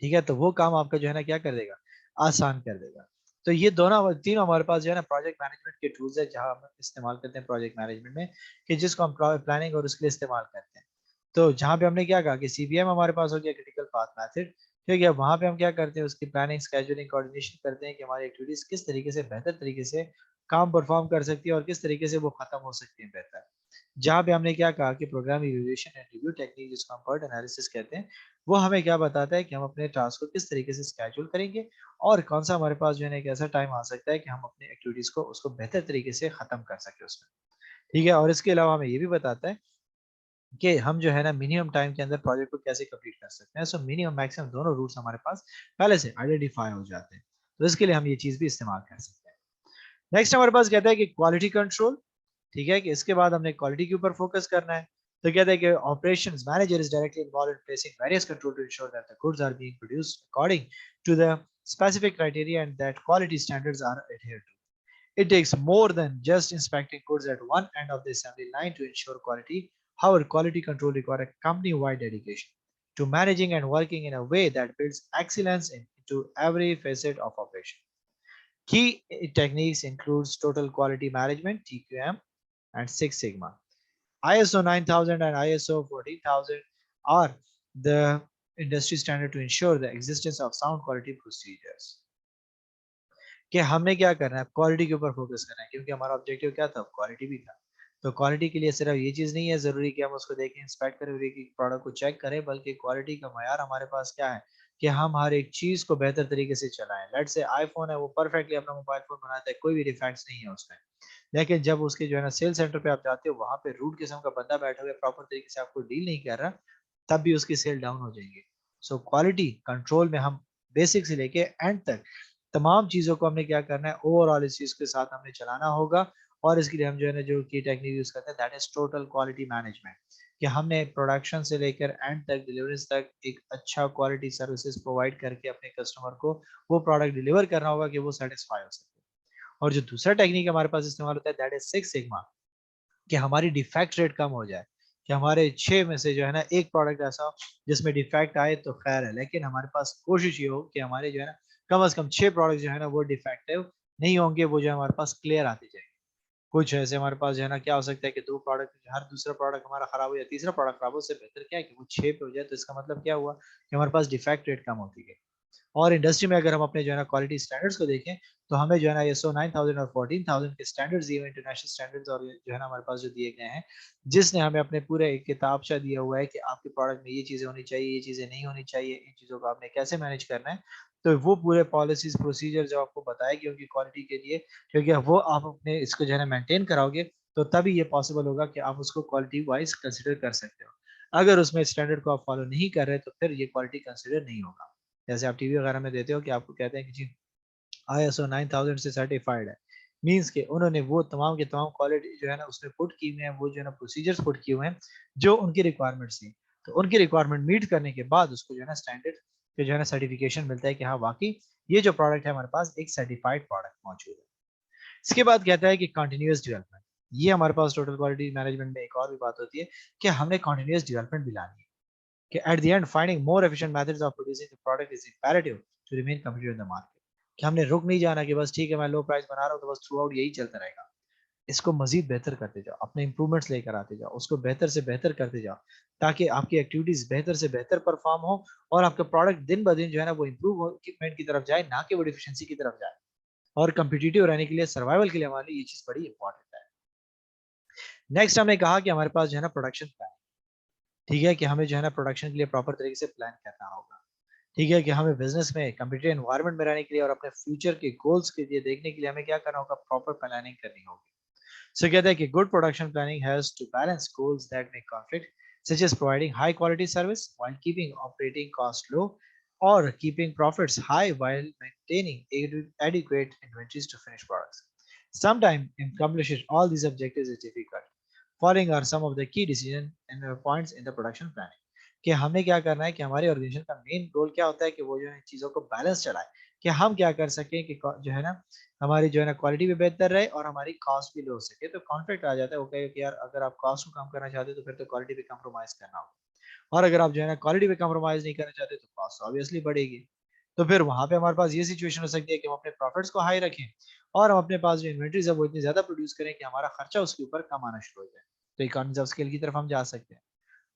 ठीक है, तो वो काम आपका जो है ना क्या कर देगा, आसान कर देगा। तो ये दोनों तीनों हमारे पास जो है ना प्रोजेक्ट मैनेजमेंट के टूल्स है जहाँ हम इस्तेमाल करते हैं प्रोजेक्ट मैनेजमेंट में, कि जिसको हम प्लानिंग और उसके लिए इस्तेमाल करते हैं। तो जहाँ पे हमने क्या कहा कि सीबीएम हमारे पास हो गया क्रिटिकल पाथ मेथड। ठीक है, वहाँ पे हम क्या करते हैं उसकी प्लानिंग स्केजुअलिंग कोऑर्डिनेशन करते हैं कि हमारी एक्टिविटीज किस तरीके से बेहतर तरीके से काम परफॉर्म कर सकती है और किस तरीके से वो खत्म हो सकती है बेहतर। जहाँ पे हमने क्या कहा कि programme evaluation and review technique जिसको हम PERT एनालिसिस कहते हैं, वो हमें क्या बताता है कि हम अपने टास्क को किस तरीके से स्केड्यूल करेंगे और कौन सा हमारे पास जो है ना एक ऐसा टाइम आ सकता है कि हम अपनी एक्टिविटीज को उसको बेहतर तरीके से खत्म कर सके उसमें। ठीक है, और इसके अलावा हमें ये भी बताता है कि हम जो है ना मिनिमम टाइम के अंदर प्रोजेक्ट को कैसे कंप्लीट कर सकते हैं। सो मिनिमम मैक्सिमम दोनों रूट्स हमारे पास पहले से आइडेंटिफाई हो जाते हैं, तो इसके लिए हम ये चीज भी इस्तेमाल कर सकते हैं। नेक्स्ट हमारे पास कहता है कि क्वालिटी कंट्रोल। ठीक है, कि इसके बाद हमने क्वालिटी के ऊपर फोकस करना है। तो कहते हैं कि operations manager is directly involve in placing various control to ensure that the goods are being produced according to the specific criteria and that quality standards are adhered to. It takes more than just inspecting goods at one end of the assembly line to ensure quality. However, quality control requires a company-wide dedication to managing and working in a way that builds excellence into every facet of operation. Key techniques includes total quality management (TQM) and Six Sigma. ISO 9000 and ISO 14000 are the industry standard to ensure the existence of sound quality procedures. कि हमने क्या करना है, quality के ऊपर focus करना है, क्योंकि हमारा ऑब्जेक्टिव क्या था, क्वालिटी भी था। तो क्वालिटी के लिए सिर्फ ये चीज नहीं है जरूरी कि हम उसको देखें इंस्पेक्ट करें और एक प्रोडक्ट को चेक करें, बल्कि क्वालिटी का मयार हमारे पास क्या है कि हम हर एक चीज को बेहतर तरीके से चलाएं। लेट से आईफोन है, वो परफेक्टली अपना मोबाइल फोन बनाता है, कोई भी डिफेक्ट्स नहीं है उसमें, लेकिन जब उसके जो है ना सेल सेंटर पे आप जाते हो वहां पे रूड किस्म का बंदा बैठा हुआ प्रॉपर तरीके से आपको डील नहीं कर रहा, तब भी उसकी सेल डाउन हो जाएगी। सो क्वालिटी कंट्रोल में हम बेसिक से लेके एंड तक तमाम चीज़ों को हमने क्या करना है, ओवरऑल इस चीज़ के साथ हमने चलाना होगा। और इसके लिए हम जो है ना जो की टेक्निक यूज करते हैं that is total quality management, कि हमने प्रोडक्शन से लेकर एंड तक डिलीवरीज तक एक अच्छा क्वालिटी सर्विसेज प्रोवाइड करके अपने कस्टमर को वो प्रोडक्ट डिलीवर करना होगा कि वो सेटिस्फाई हो सके। और जो दूसरा टेक्निक हमारे पास इस्तेमाल होता है दैट इज सिक्स सिग्मा, कि हमारी डिफेक्ट रेट कम हो जाए, कि हमारे 6 में से जो है ना एक प्रोडक्ट ऐसा हो जिसमें डिफेक्ट आए तो खैर है, लेकिन हमारे पास कोशिश ये हो कि हमारे जो है ना कम से कम 6 प्रोडक्ट जो है ना वो डिफेक्टिव नहीं होंगे, वो जो है हमारे पास क्लियर आते जाएंगे। कुछ ऐसे हमारे पास जो है ना क्या हो सकता है कि 2 प्रोडक्ट, हर दूसरा प्रोडक्ट हमारा खराब हो या तीसरा प्रोडक्ट खराब हो, उससे बेहतर क्या है कि वो 6 पे हो जाए। तो इसका मतलब क्या हुआ कि हमारे पास डिफेक्ट रेट कम होती है। और इंडस्ट्री में अगर हम अपने जो है ना क्वालिटी स्टैंडर्ड्स को देखें, तो हमें जो है ना ISO 9000 और 14000 के स्टैंडर्ड्स दिए हुए, इंटरनेशनल स्टैंडर्ड्स, और जो है ना हमारे पास जो दिए गए हैं, जिसने हमें अपने पूरे एक किताबचा दिया हुआ है कि आपके प्रोडक्ट में ये चीजें होनी चाहिए, ये चीजें नहीं होनी चाहिए, इन चीजों को आपने कैसे मैनेज करना है। तो वो पूरे पॉलिसीज प्रोसीजर जो आपको बताएगी उनकी क्वालिटी के लिए, क्योंकि वो आप अपने इसको जो है ना मेंटेन कराओगे, तो तभी ये पॉसिबल होगा कि आप उसको क्वालिटी वाइज कंसिडर कर सकते हो। अगर उसमें स्टैंडर्ड को आप फॉलो नहीं कर रहे, तो फिर ये क्वालिटी कंसिडर नहीं होगा। जैसे आप टीवी वगैरह में देते हो कि आपको कहते हैं कि जी ISO 9000 से सर्टिफाइड है, मींस के उन्होंने वो तमाम के तमाम क्वालिटी जो है ना उसमें पुट की हुए हैं, वो जो है ना प्रोसीजर्स पुट किए हुए हैं जो उनकी रिक्वायरमेंट्स थी। तो उनकी रिक्वायरमेंट मीट करने के बाद उसको जो है ना स्टैंडर्ड के जो है ना सर्टिफिकेशन मिलता है कि हाँ वाकई ये जो प्रोडक्ट है हमारे पास एक सर्टिफाइड प्रोडक्ट मौजूद है। इसके बाद कहता है कि कंटिन्यूअस डेवलपमेंट। ये हमारे पास टोटल क्वालिटी मैनेजमेंट में एक और भी बात होती है कि हमने कंटिन्यूअस डेवलपमेंट भी लानी है, कि at the end finding more efficient methods of producing the product is imperative to remain competitive in the market। कि हमने रुक नहीं जाना कि बस ठीक है मैं लो प्राइस बना रहा हूँ तो बस थ्रू आउट यही चलता रहेगा। इसको मजीद बेहतर करते जाओ, अपने इंप्रूवमेंट्स लेकर आते जाओ, उसको बेहतर से बेहतर करते जाओ, ताकि आपकी एक्टिविटीज बेहतर से बेहतर परफॉर्म हो और आपका प्रोडक्ट दिन ब दिन जो है ना वो इम्प्रूवमेंट की तरफ जाए, ना कि वो डिफिशिएंसी की तरफ जाए। और कम्पिटिटिव रहने के लिए, सर्वाइवल के लिए हमारे लिए ये चीज बड़ी इंपॉर्टेंट है। नेक्स्ट हमने कहा कि हमारे पास जो है ना प्रोडक्शन प्लान, ठीक है, कि हमें जो है ना प्रोडक्शन के लिए प्रॉपर तरीके से प्लान करना होगा। ठीक है, कि हमें बिजनेस में कंप्यूटर एनवायरनमेंट में रहने के लिए और अपने फ्यूचर के गोल्स के लिए देखने के लिए हमें क्या करना होगा, प्रॉपर प्लानिंग करनी होगी। सो कहते हैं कि good production planning has to balance goals that may conflict, such as providing high quality service while keeping operating costs low, or keeping profits high while maintaining adequate inventories to finish products. Sometimes accomplishing all these objectives is difficult. Following are some of the key decision and points in the production planning। कि हमने क्या करना है, कि हमारे organisation का main goal क्या होता है कि वो जो है चीजों को बैलेंस चलाए, कि हम क्या कर सकें कि जो है ना हमारी जो है ना क्वालिटी भी बेहतर रहे और हमारी कॉस्ट भी लो हो सके। तो कॉन्फ्लिक्ट आ जाता है, वो कहे कि यार अगर आप कॉस्ट को कम करना चाहते हो तो फिर तो क्वालिटी पे कम्प्रोमाइज करना होगा, और अगर आप जो है ना क्वालिटी पे कम्प्रोमाइज नहीं करना चाहते तो कॉस्ट ऑब्वियसली बढ़ेगी। तो फिर वहां पे हमारे पास ये सिचुएशन हो सकती है कि हम अपने प्रॉफिट्स को हाई रखें और हम अपने पास जो इन्वेंट्रीज है वो इतनी ज्यादा प्रोड्यूस करें कि हमारा खर्चा उसके ऊपर कम आना शुरू हो जाए। तो इकोनॉमिक्स ऑफ स्केल की तरफ हम जा सकते हैं।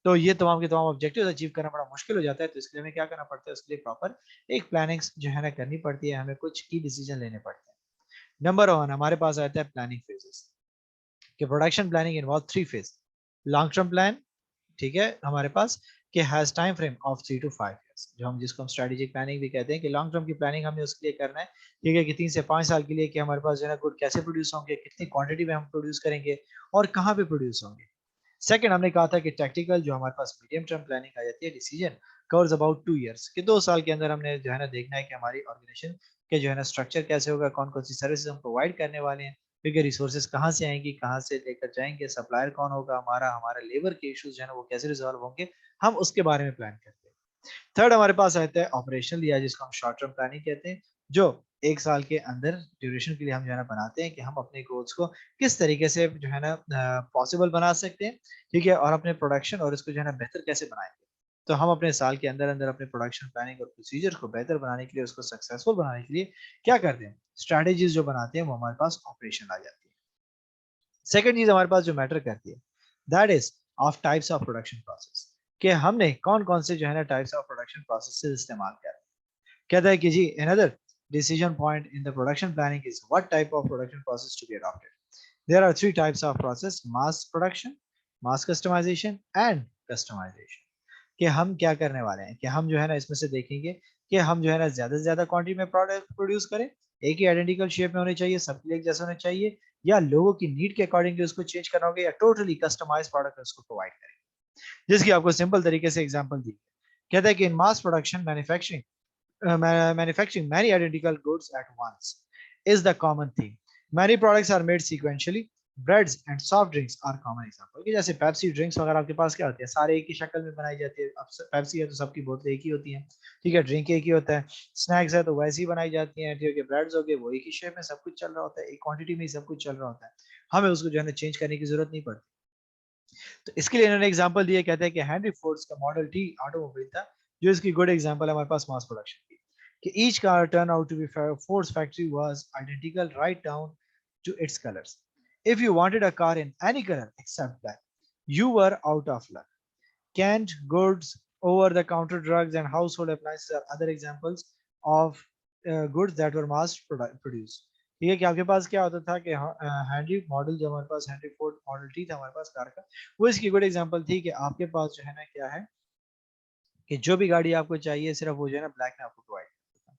तो ये तमाम के तमाम ऑब्जेक्टिव्स अचीव करना बड़ा मुश्किल हो जाता है। तो इसके लिए हमें क्या करना पड़ता है, उसके लिए प्रॉपर एक प्लानिंग जो है ना करनी पड़ती है, हमें कुछ की डिसीजन लेने पड़ते हैं। नंबर वन हमारे पास आता है प्लानिंग फेजेस, कि production planning involve 3 phase. Long term plan, ठीक है, हमारे पास कि has time frame of 3 to 5 years, जो हम जिसको हम स्ट्रेटेजिक प्लानिंग भी कहते हैं, कि लॉन्ग टर्म की प्लानिंग हमें उसके लिए करना है, ठीक है, कि 3 से 5 साल के लिए, कि हमारे पास जो है ना गुड कैसे प्रोड्यूस होंगे, कितनी क्वांटिटी में हम प्रोड्यूस करेंगे और कहाँ पे प्रोड्यूस होंगे। सेकंड हमने कहा था कि टैक्टिकल, जो हमारे पास मीडियम टर्म प्लानिंग आ जाती है, डिसीजन कवर्स अबाउट 2 years, कि 2 साल के अंदर हमने जो है ना देखना है कि हमारी ऑर्गेनाइजेशन के जो है ना स्ट्रक्चर कैसे होगा, कौन कौन सी सर्विसेज हम प्रोवाइड करने वाले हैं, क्योंकि रिसोर्सेज कहाँ से आएंगी, कहाँ से लेकर जाएंगे, सप्लायर कौन होगा हमारा, हमारा लेबर के इश्यूज जो है ना वो कैसे रिजॉल्व होंगे, हम उसके बारे में प्लान करते हैं। थर्ड हमारे पास आता है ऑपरेशनल, या जिसको हम शॉर्ट टर्म प्लानिंग कहते हैं, जो 1 साल के अंदर ड्यूरेशन के लिए हम जो है ना बनाते हैं कि हम अपने गोल्स को किस तरीके से जो है ना पॉसिबल बना सकते हैं, ठीक है, और अपने प्रोडक्शन और इसको जो है ना बेहतर कैसे बनाएंगे। तो हम अपने साल के अंदर अंदर अपने प्रोडक्शन प्लानिंग और प्रोसीजर को बेहतर बनाने के लिए, उसको सक्सेसफुल बनाने के लिए क्या करते हैं, स्ट्रैटेजीज जो बनाते हैं वो हमारे पास ऑपरेशन आ जाती है। सेकंड चीज हमारे पास जो मैटर करती है, that is of types of production process, कि हमने कौन कौन से जो है ना टाइप्स ऑफ प्रोडक्शन प्रोसेस इस्तेमाल किया। कहता है कि जी another decision point in the production planning is what type of production process to be adopted. There are 3 types of process: mass production, mass customization and customization। कि हम क्या करने वाले हैं, कि हम जो है ना इसमें से देखेंगे कि हम जो है ना ज्यादा से ज्यादा क्वांटिटी में प्रोडक्ट प्रोड्यूस करें, एक ही आइडेंटिकल शेप में होने चाहिए, सबके लिए एक जैसे होने चाहिए, या लोगों की नीड के अकॉर्डिंगली उसको चेंज करना होगा, या टोटली कस्टमाइज प्रोडक्ट उसको प्रोवाइड करें। जिसकी आपको सिंपल तरीके से एग्जांपल दी। कहता है कि in mass production manufacturing manufacturing many identical goods at once is the common theme. Many products are made sequentially. Breads and soft drinks are common example। कि जैसे पेप्सी ड्रिंक्स वगैरह आपके पास क्या होती है, सारे एक ही शक्ल में बनाई जाती है। अब पेप्सी है तो सबकी बोतलें एक ही होती हैं, ठीक है, ड्रिंक एक ही होता है। स्नैक्स है तो वैसे ही बनाई जाती हैं, ठीक है, ब्रेड्स हो गए वो एक ही शेप में सब कुछ चल रहा होता है, एक क्वांटिटी में ही सब कुछ चल रहा होता है, हमें उसको जो है ना चेंज करने की जरूरत नहीं पड़ती। तो इसके लिए इन्होंने एग्जांपल दिया, कहते हैं कि हेनरी फोर्ड्स का मॉडल टी ऑटोमोबाइल था जो इसकी गुड एग्जांपल है हमारे पास मास प्रोडक्शन की। कि each car turned out to be Ford's factory was identical right down to its colors. If you wanted a car in any color except black, you were out of luck. Canned goods, over-the-counter drugs, and household appliances are other examples of goods that were mass produced. ठीक है कि आपके पास क्या होता था कि Henry model, जो हमारे पास हैंनरी फोर्ड मॉडल टी था हमारे पास कार का, वो इसकी गुड एग्जांपल थी कि आपके पास जो है ना क्या है कि जो भी गाड़ी आपको चाहिए सिर्फ वो जो है ना ब्लैक में आपको प्रोवाइड करता था।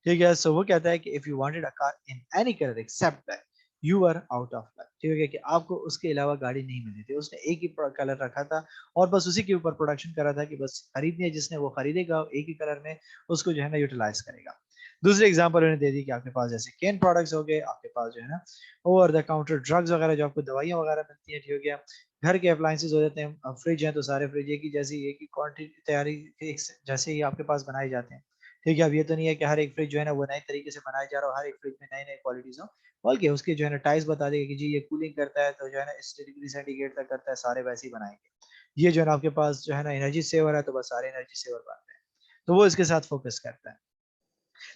ठीक है, सो वो कहता है कि if you wanted a car in any colour except black you are out of luck. ठीक है कि आपको उसके अलावा गाड़ी नहीं मिली थी, उसने एक ही कलर रखा था और बस उसी के ऊपर प्रोडक्शन करा था कि बस खरीदनी है जिसने वो खरीदेगा एक ही कलर में, उसको जो है ना यूटिलाइज करेगा। दूसरी एग्जांपल उन्होंने दे दी कि आपके पास जैसे केन प्रोडक्ट्स हो गए, आपके पास जो है ना ओवर द काउंटर ड्रग्स वगैरह जो आपको दवाइयाँ वगैरह मिलती हैं, ठीक हो गया, घर के अप्लायंसेस हो जाते हैं, फ्रिज है तो सारे फ्रिज एक ही जैसी एक ही क्वांटिटी तैयारी एक जैसे ही आपके पास बनाए जाते हैं। ठीक है, अब ये तो नहीं है कि हर एक फ्रिज जो है ना वो नए तरीके से बनाया जा रहा हो, हर एक फ्रिज में नई नई क्वालिटीज हो, बल्कि उसके जो है ना टाइप्स बता देगा कि जी ये कूलिंग करता है तो जो है ना इस डिग्री सेंटीग्रेड तक करता है, सारे वैसे ही बनाएंगे। ये जो है ना आपके पास जो है ना एनर्जी सेवर है तो बस सारे एनर्जी सेवर बनते हैं, तो वो इसके साथ फोकस करता है।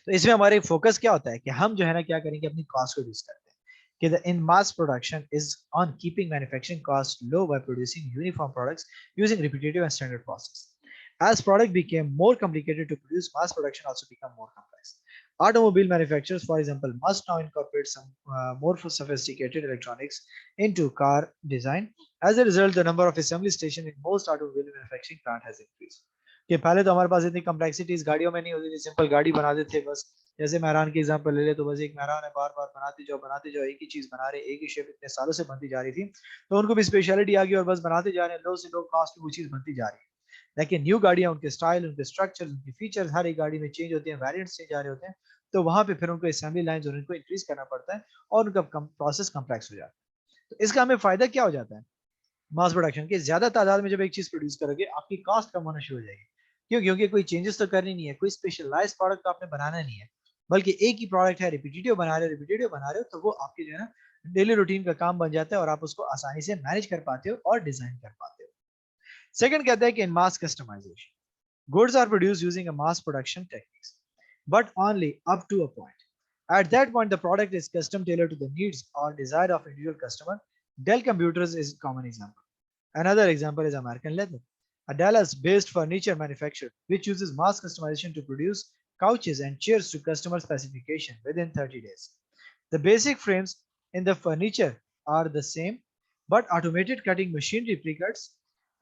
तो इसमें हमारे फोकस क्या होता है कि हम जो है ना क्या करेंगे, अपनी कॉस्ट को रिड्यूस करते हैं कि the in mass production is on keeping manufacturing costs low by producing uniform products using repetitive and standard process. As product became more complicated to produce, mass production also become more complex. Automobile manufacturers, for example, must now incorporate some more sophisticated electronics into car design. As a result, the number of assembly stations in most automobile manufacturing plant has increased. कि पहले तो हमारे पास इतनी complexity इस गाड़ियों में नहीं होती थी, सिंपल गाड़ी बनाते थे बस। जैसे मेहरान की एग्जांपल ले ले तो बस एक मेहरान है, बार बार बनाते जाओ एक ही चीज बना रहे, एक ही शेप इतने सालों से बनती जा रही थी, तो उनको भी स्पेशलिटी आ गई और बस बनाते जा रहे हैं, लो से लो कॉस्ट में वो चीज बनती जा रही है। लेकिन न्यू गाड़ियां, उनके स्टाइल, उनके स्ट्रक्चर, उनके फीचर्स हर एक गाड़ी में चेंज होते हैं, वेरिएंट्स चेंज आ रहे होते हैं, तो वहां पे फिर उनको असेंबली लाइंस और उनको इंक्रीज करना पड़ता है और उनका प्रोसेस कम्प्लेक्स हो जाता है। तो इसका हमें फायदा क्या हो जाता है मास प्रोडक्शन के, ज्यादा तादाद में जब एक चीज प्रोड्यूस करोगे आपकी कॉस्ट कम होना शुरू हो जाएगी। क्यों? क्योंकि कोई चेंजेस तो करनी नहीं है, कोई स्पेशलाइज प्रोडक्ट तो आपने बनाना नहीं है, बल्कि एक ही प्रोडक्ट है, रिपीटेटिव बना रहे हो, तो वो आपके जो है ना डेली रूटीन का काम बन जाता है और आप उसको आसानी से मैनेज कर पाते हो और डिजाइन कर पाते हो। सेकंड कहता है कि in mass customisation, goods are produced using a mass production techniques, but only up to a point. At that point, the product is custom tailored to the needs or desire of individual customer. Dell Computers is a common example. Another example is American Leather, a Dallas-based furniture manufacturer which uses mass customization to produce couches and chairs to customer specification within 30 days. The basic frames in the furniture are the same, but automated cutting machinery pre-cuts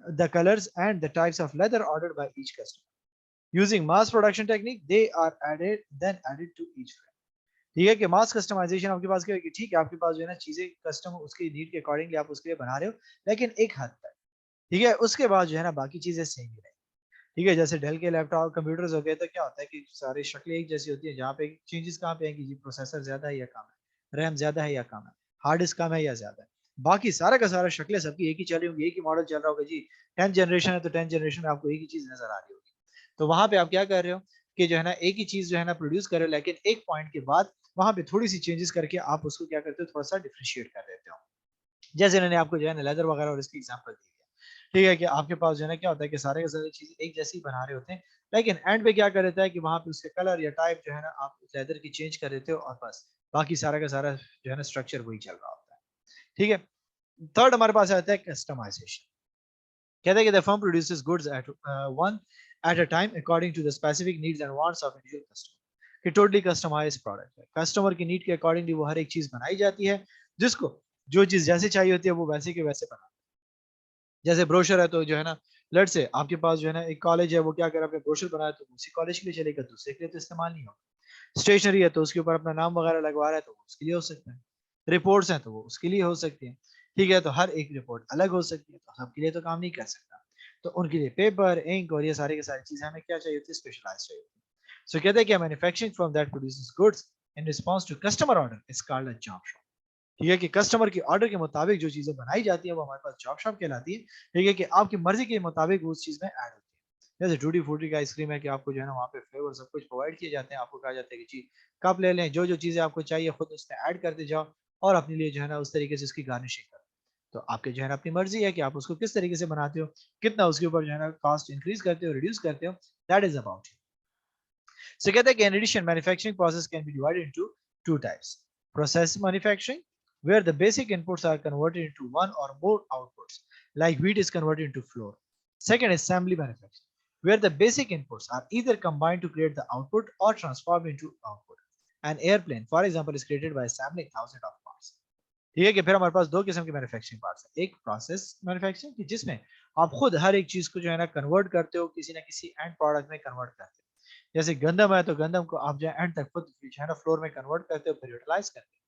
the colors and the types of leather ordered by each customer. Using mass production technique, they are added to each frame. ठीक है कि मास customization आपके पास क्या है कि ठीक है आपके पास जो है ना चीजें कस्टम उसकी नीड के अकॉर्डिंगली आप उसके लिए बना रहे हो, लेकिन एक हद तक। ठीक है, उसके बाद जो है ना बाकी चीजें सेम ही रहेंगी। ठीक है, जैसे डेल के लैपटॉप कंप्यूटर्स हो गए तो क्या होता है कि सारी शक्लें एक जैसी होती है, जहाँ पे चेंजेस कहाँ पे है कि जी प्रोसेसर ज्यादा है या कम है, रैम ज्यादा है या कम है, हार्ड डिस्क कम है या ज्यादा है, बाकी सारा का सारा शक्लें सबकी एक ही चल रही होंगी, एक ही मॉडल चल रहा होगा जी। 10th जनरेशन है तो 10th जनरेशन में आपको एक ही चीज नजर आ रही होगी। तो वहां पे आप क्या कर रहे हो कि जो है ना एक ही चीज जो है ना प्रोड्यूस कर रहे हो, लेकिन एक पॉइंट के बाद वहां पे थोड़ी सी चेंजेस करके आप उसको क्या करते हो, थोड़ा सा डिफ्रेंशिएट कर देते हो। जैसे इन्होंने आपको जो है ना लेदर वगैरह और इसकी एग्जांपल दी है। ठीक है कि आपके पास जो है ना क्या होता है कि सारे के सारे चीज एक जैसी बना रहे होते हैं, लेकिन एंड पे क्या कर देता है कि वहां पे उसके कलर या टाइप जो है ना आप लेदर की चेंज कर देते हो और बस बाकी सारा का सारा जो है ना स्ट्रक्चर वही चल रहा होता है। ठीक है, थर्ड हमारे पास आता है कस्टमाइजेशन। कहते हैं कि the firm produces goods at one at a time according to the specific needs and wants of individual customer. कि टोटली कस्टमाइज्ड प्रोडक्ट है, कस्टमर की नीड के अकॉर्डिंगली वो हर एक चीज बनाई जाती है, जिसको जो चीज जैसे चाहिए होती है वो वैसे के वैसे बना। जैसे ब्रोशर है तो जो है ना लेट से आपके पास जो है ना एक कॉलेज है, वो क्या करे अपने ब्रोशर बनाया तो उसी कॉलेज के लिए चलेगा, दूसरे के लिए तो इस्तेमाल नहीं होगा। स्टेशनरी है तो उसके ऊपर अपना नाम वगैरह लगवा रहा है तो वो उसके लिए हो सकता है। रिपोर्ट्स हैं तो वो उसके लिए हो सकती है। ठीक है, तो हर एक रिपोर्ट अलग हो सकती है, तो सबके लिए तो काम नहीं कर सकता। तो उनके लिए पेपर, इंक और ये सारी की सारी चीजें हमें क्या चाहिए होती है, स्पेशलाइज चाहिए होती है। सो कहते हैं कि manufacturing from that produces goods in response to customer order is called a job shop. ठीक है कि कस्टमर के ऑर्डर के मुताबिक जो चीजें बनाई जाती है वो हमारे पास जॉब शॉप कहलाती है। ठीक है कि आपकी मर्जी के मुताबिक उस चीज में ऐड होती है। जैसे टूटी फ्रूटी का आइसक्रीम है कि आपको जो है ना वहाँ पे फ्लेवर सब कुछ प्रोवाइड किए जाते हैं, आपको कहा जाता है कि जी कप ले लें, जो जो चीजें आपको चाहिए खुद उसमें ऐड करते जाओ और अपने लिए जो है ना उस तरीके से उसकी गार्निशिंग करो। तो आपके जो है ना अपनी मर्जी है कि आप उसको किस तरीके से बनाते हो, कितना उसके ऊपर जो है ना कॉस्ट इंक्रीज करते हो, रिड्यूस करते हो, that is about you. So कहते हैं कि in addition manufacturing process can be divided into two types. Process manufacturing, where the basic inputs are converted into one or more outputs, like wheat is converted into flour. Second is assembly manufacturing, where the basic inputs are either combined to create the output or transformed into output. An airplane, for example, is created by assembling thousands of parts. ठीक है कि फिर हमारे पास दो किस्म के manufacturing parts है, एक प्रोसेस मैन्युफैक्चरिंग की जिसमें आप खुद हर एक चीज को जो है ना कन्वर्ट करते हो, किसी ना किसी एंड प्रोडक्ट में कन्वर्ट करते हो। जैसे गंदम है तो गंदम को आप जो है एंड तक खुद जो है ना फ्लोर में कन्वर्ट करते हो, फिर यूटिलाइज करते हो।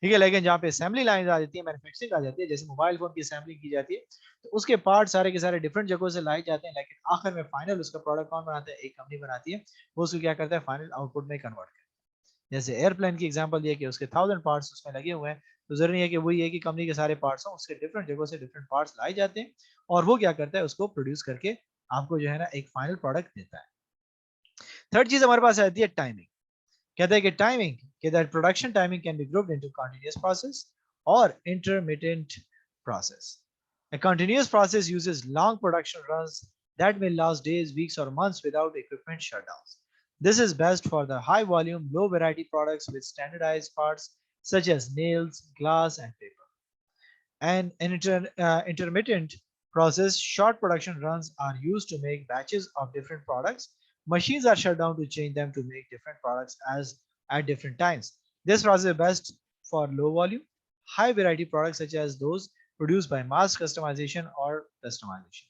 ठीक है, लेकिन जहाँ पे असेंबली लाइन आ जाती है, मैन्युफैक्चरिंग आ जाती है, जैसे मोबाइल फोन की असेंबलिंग की जाती है, तो उसके पार्ट सारे के सारे डिफरेंट जगहों से लाए जाते हैं, लेकिन आखिर में फाइनल उसका प्रोडक्ट कौन बनाता है? एक कंपनी बनाती है। वो उसको क्या करता है? फाइनल आउटपुट में कन्वर्ट करता है। जैसे एयरप्लेन की एग्जांपल दिया कि उसके 1000 पार्ट्स उसमें लगे हुए हैं, तो जरूरी है कि वही है कि कंपनी के सारे पार्ट्स हों, उसके डिफरेंट जगहों से डिफरेंट पार्ट्स लाए जाते हैं और वो क्या करता है? उसको प्रोड्यूस करके आपको जो है ना एक फाइनल प्रोडक्ट देता है। थर्ड चीज हमारे पास आती है टाइमिंग। कहते हैं कि टाइमिंग कि that production timing can be grouped into continuous process और intermittent process. A continuous process uses long production runs that may last days, weeks, or months without equipment shutdowns. This is best for the high volume, low variety products with standardized parts such as nails, glass, and paper. And an intermittent process, short production runs are used to make batches of different products. Machines are shut down to change them to make different products as at different times. This process is best for low volume, high variety products such as those produced by mass customization or customization.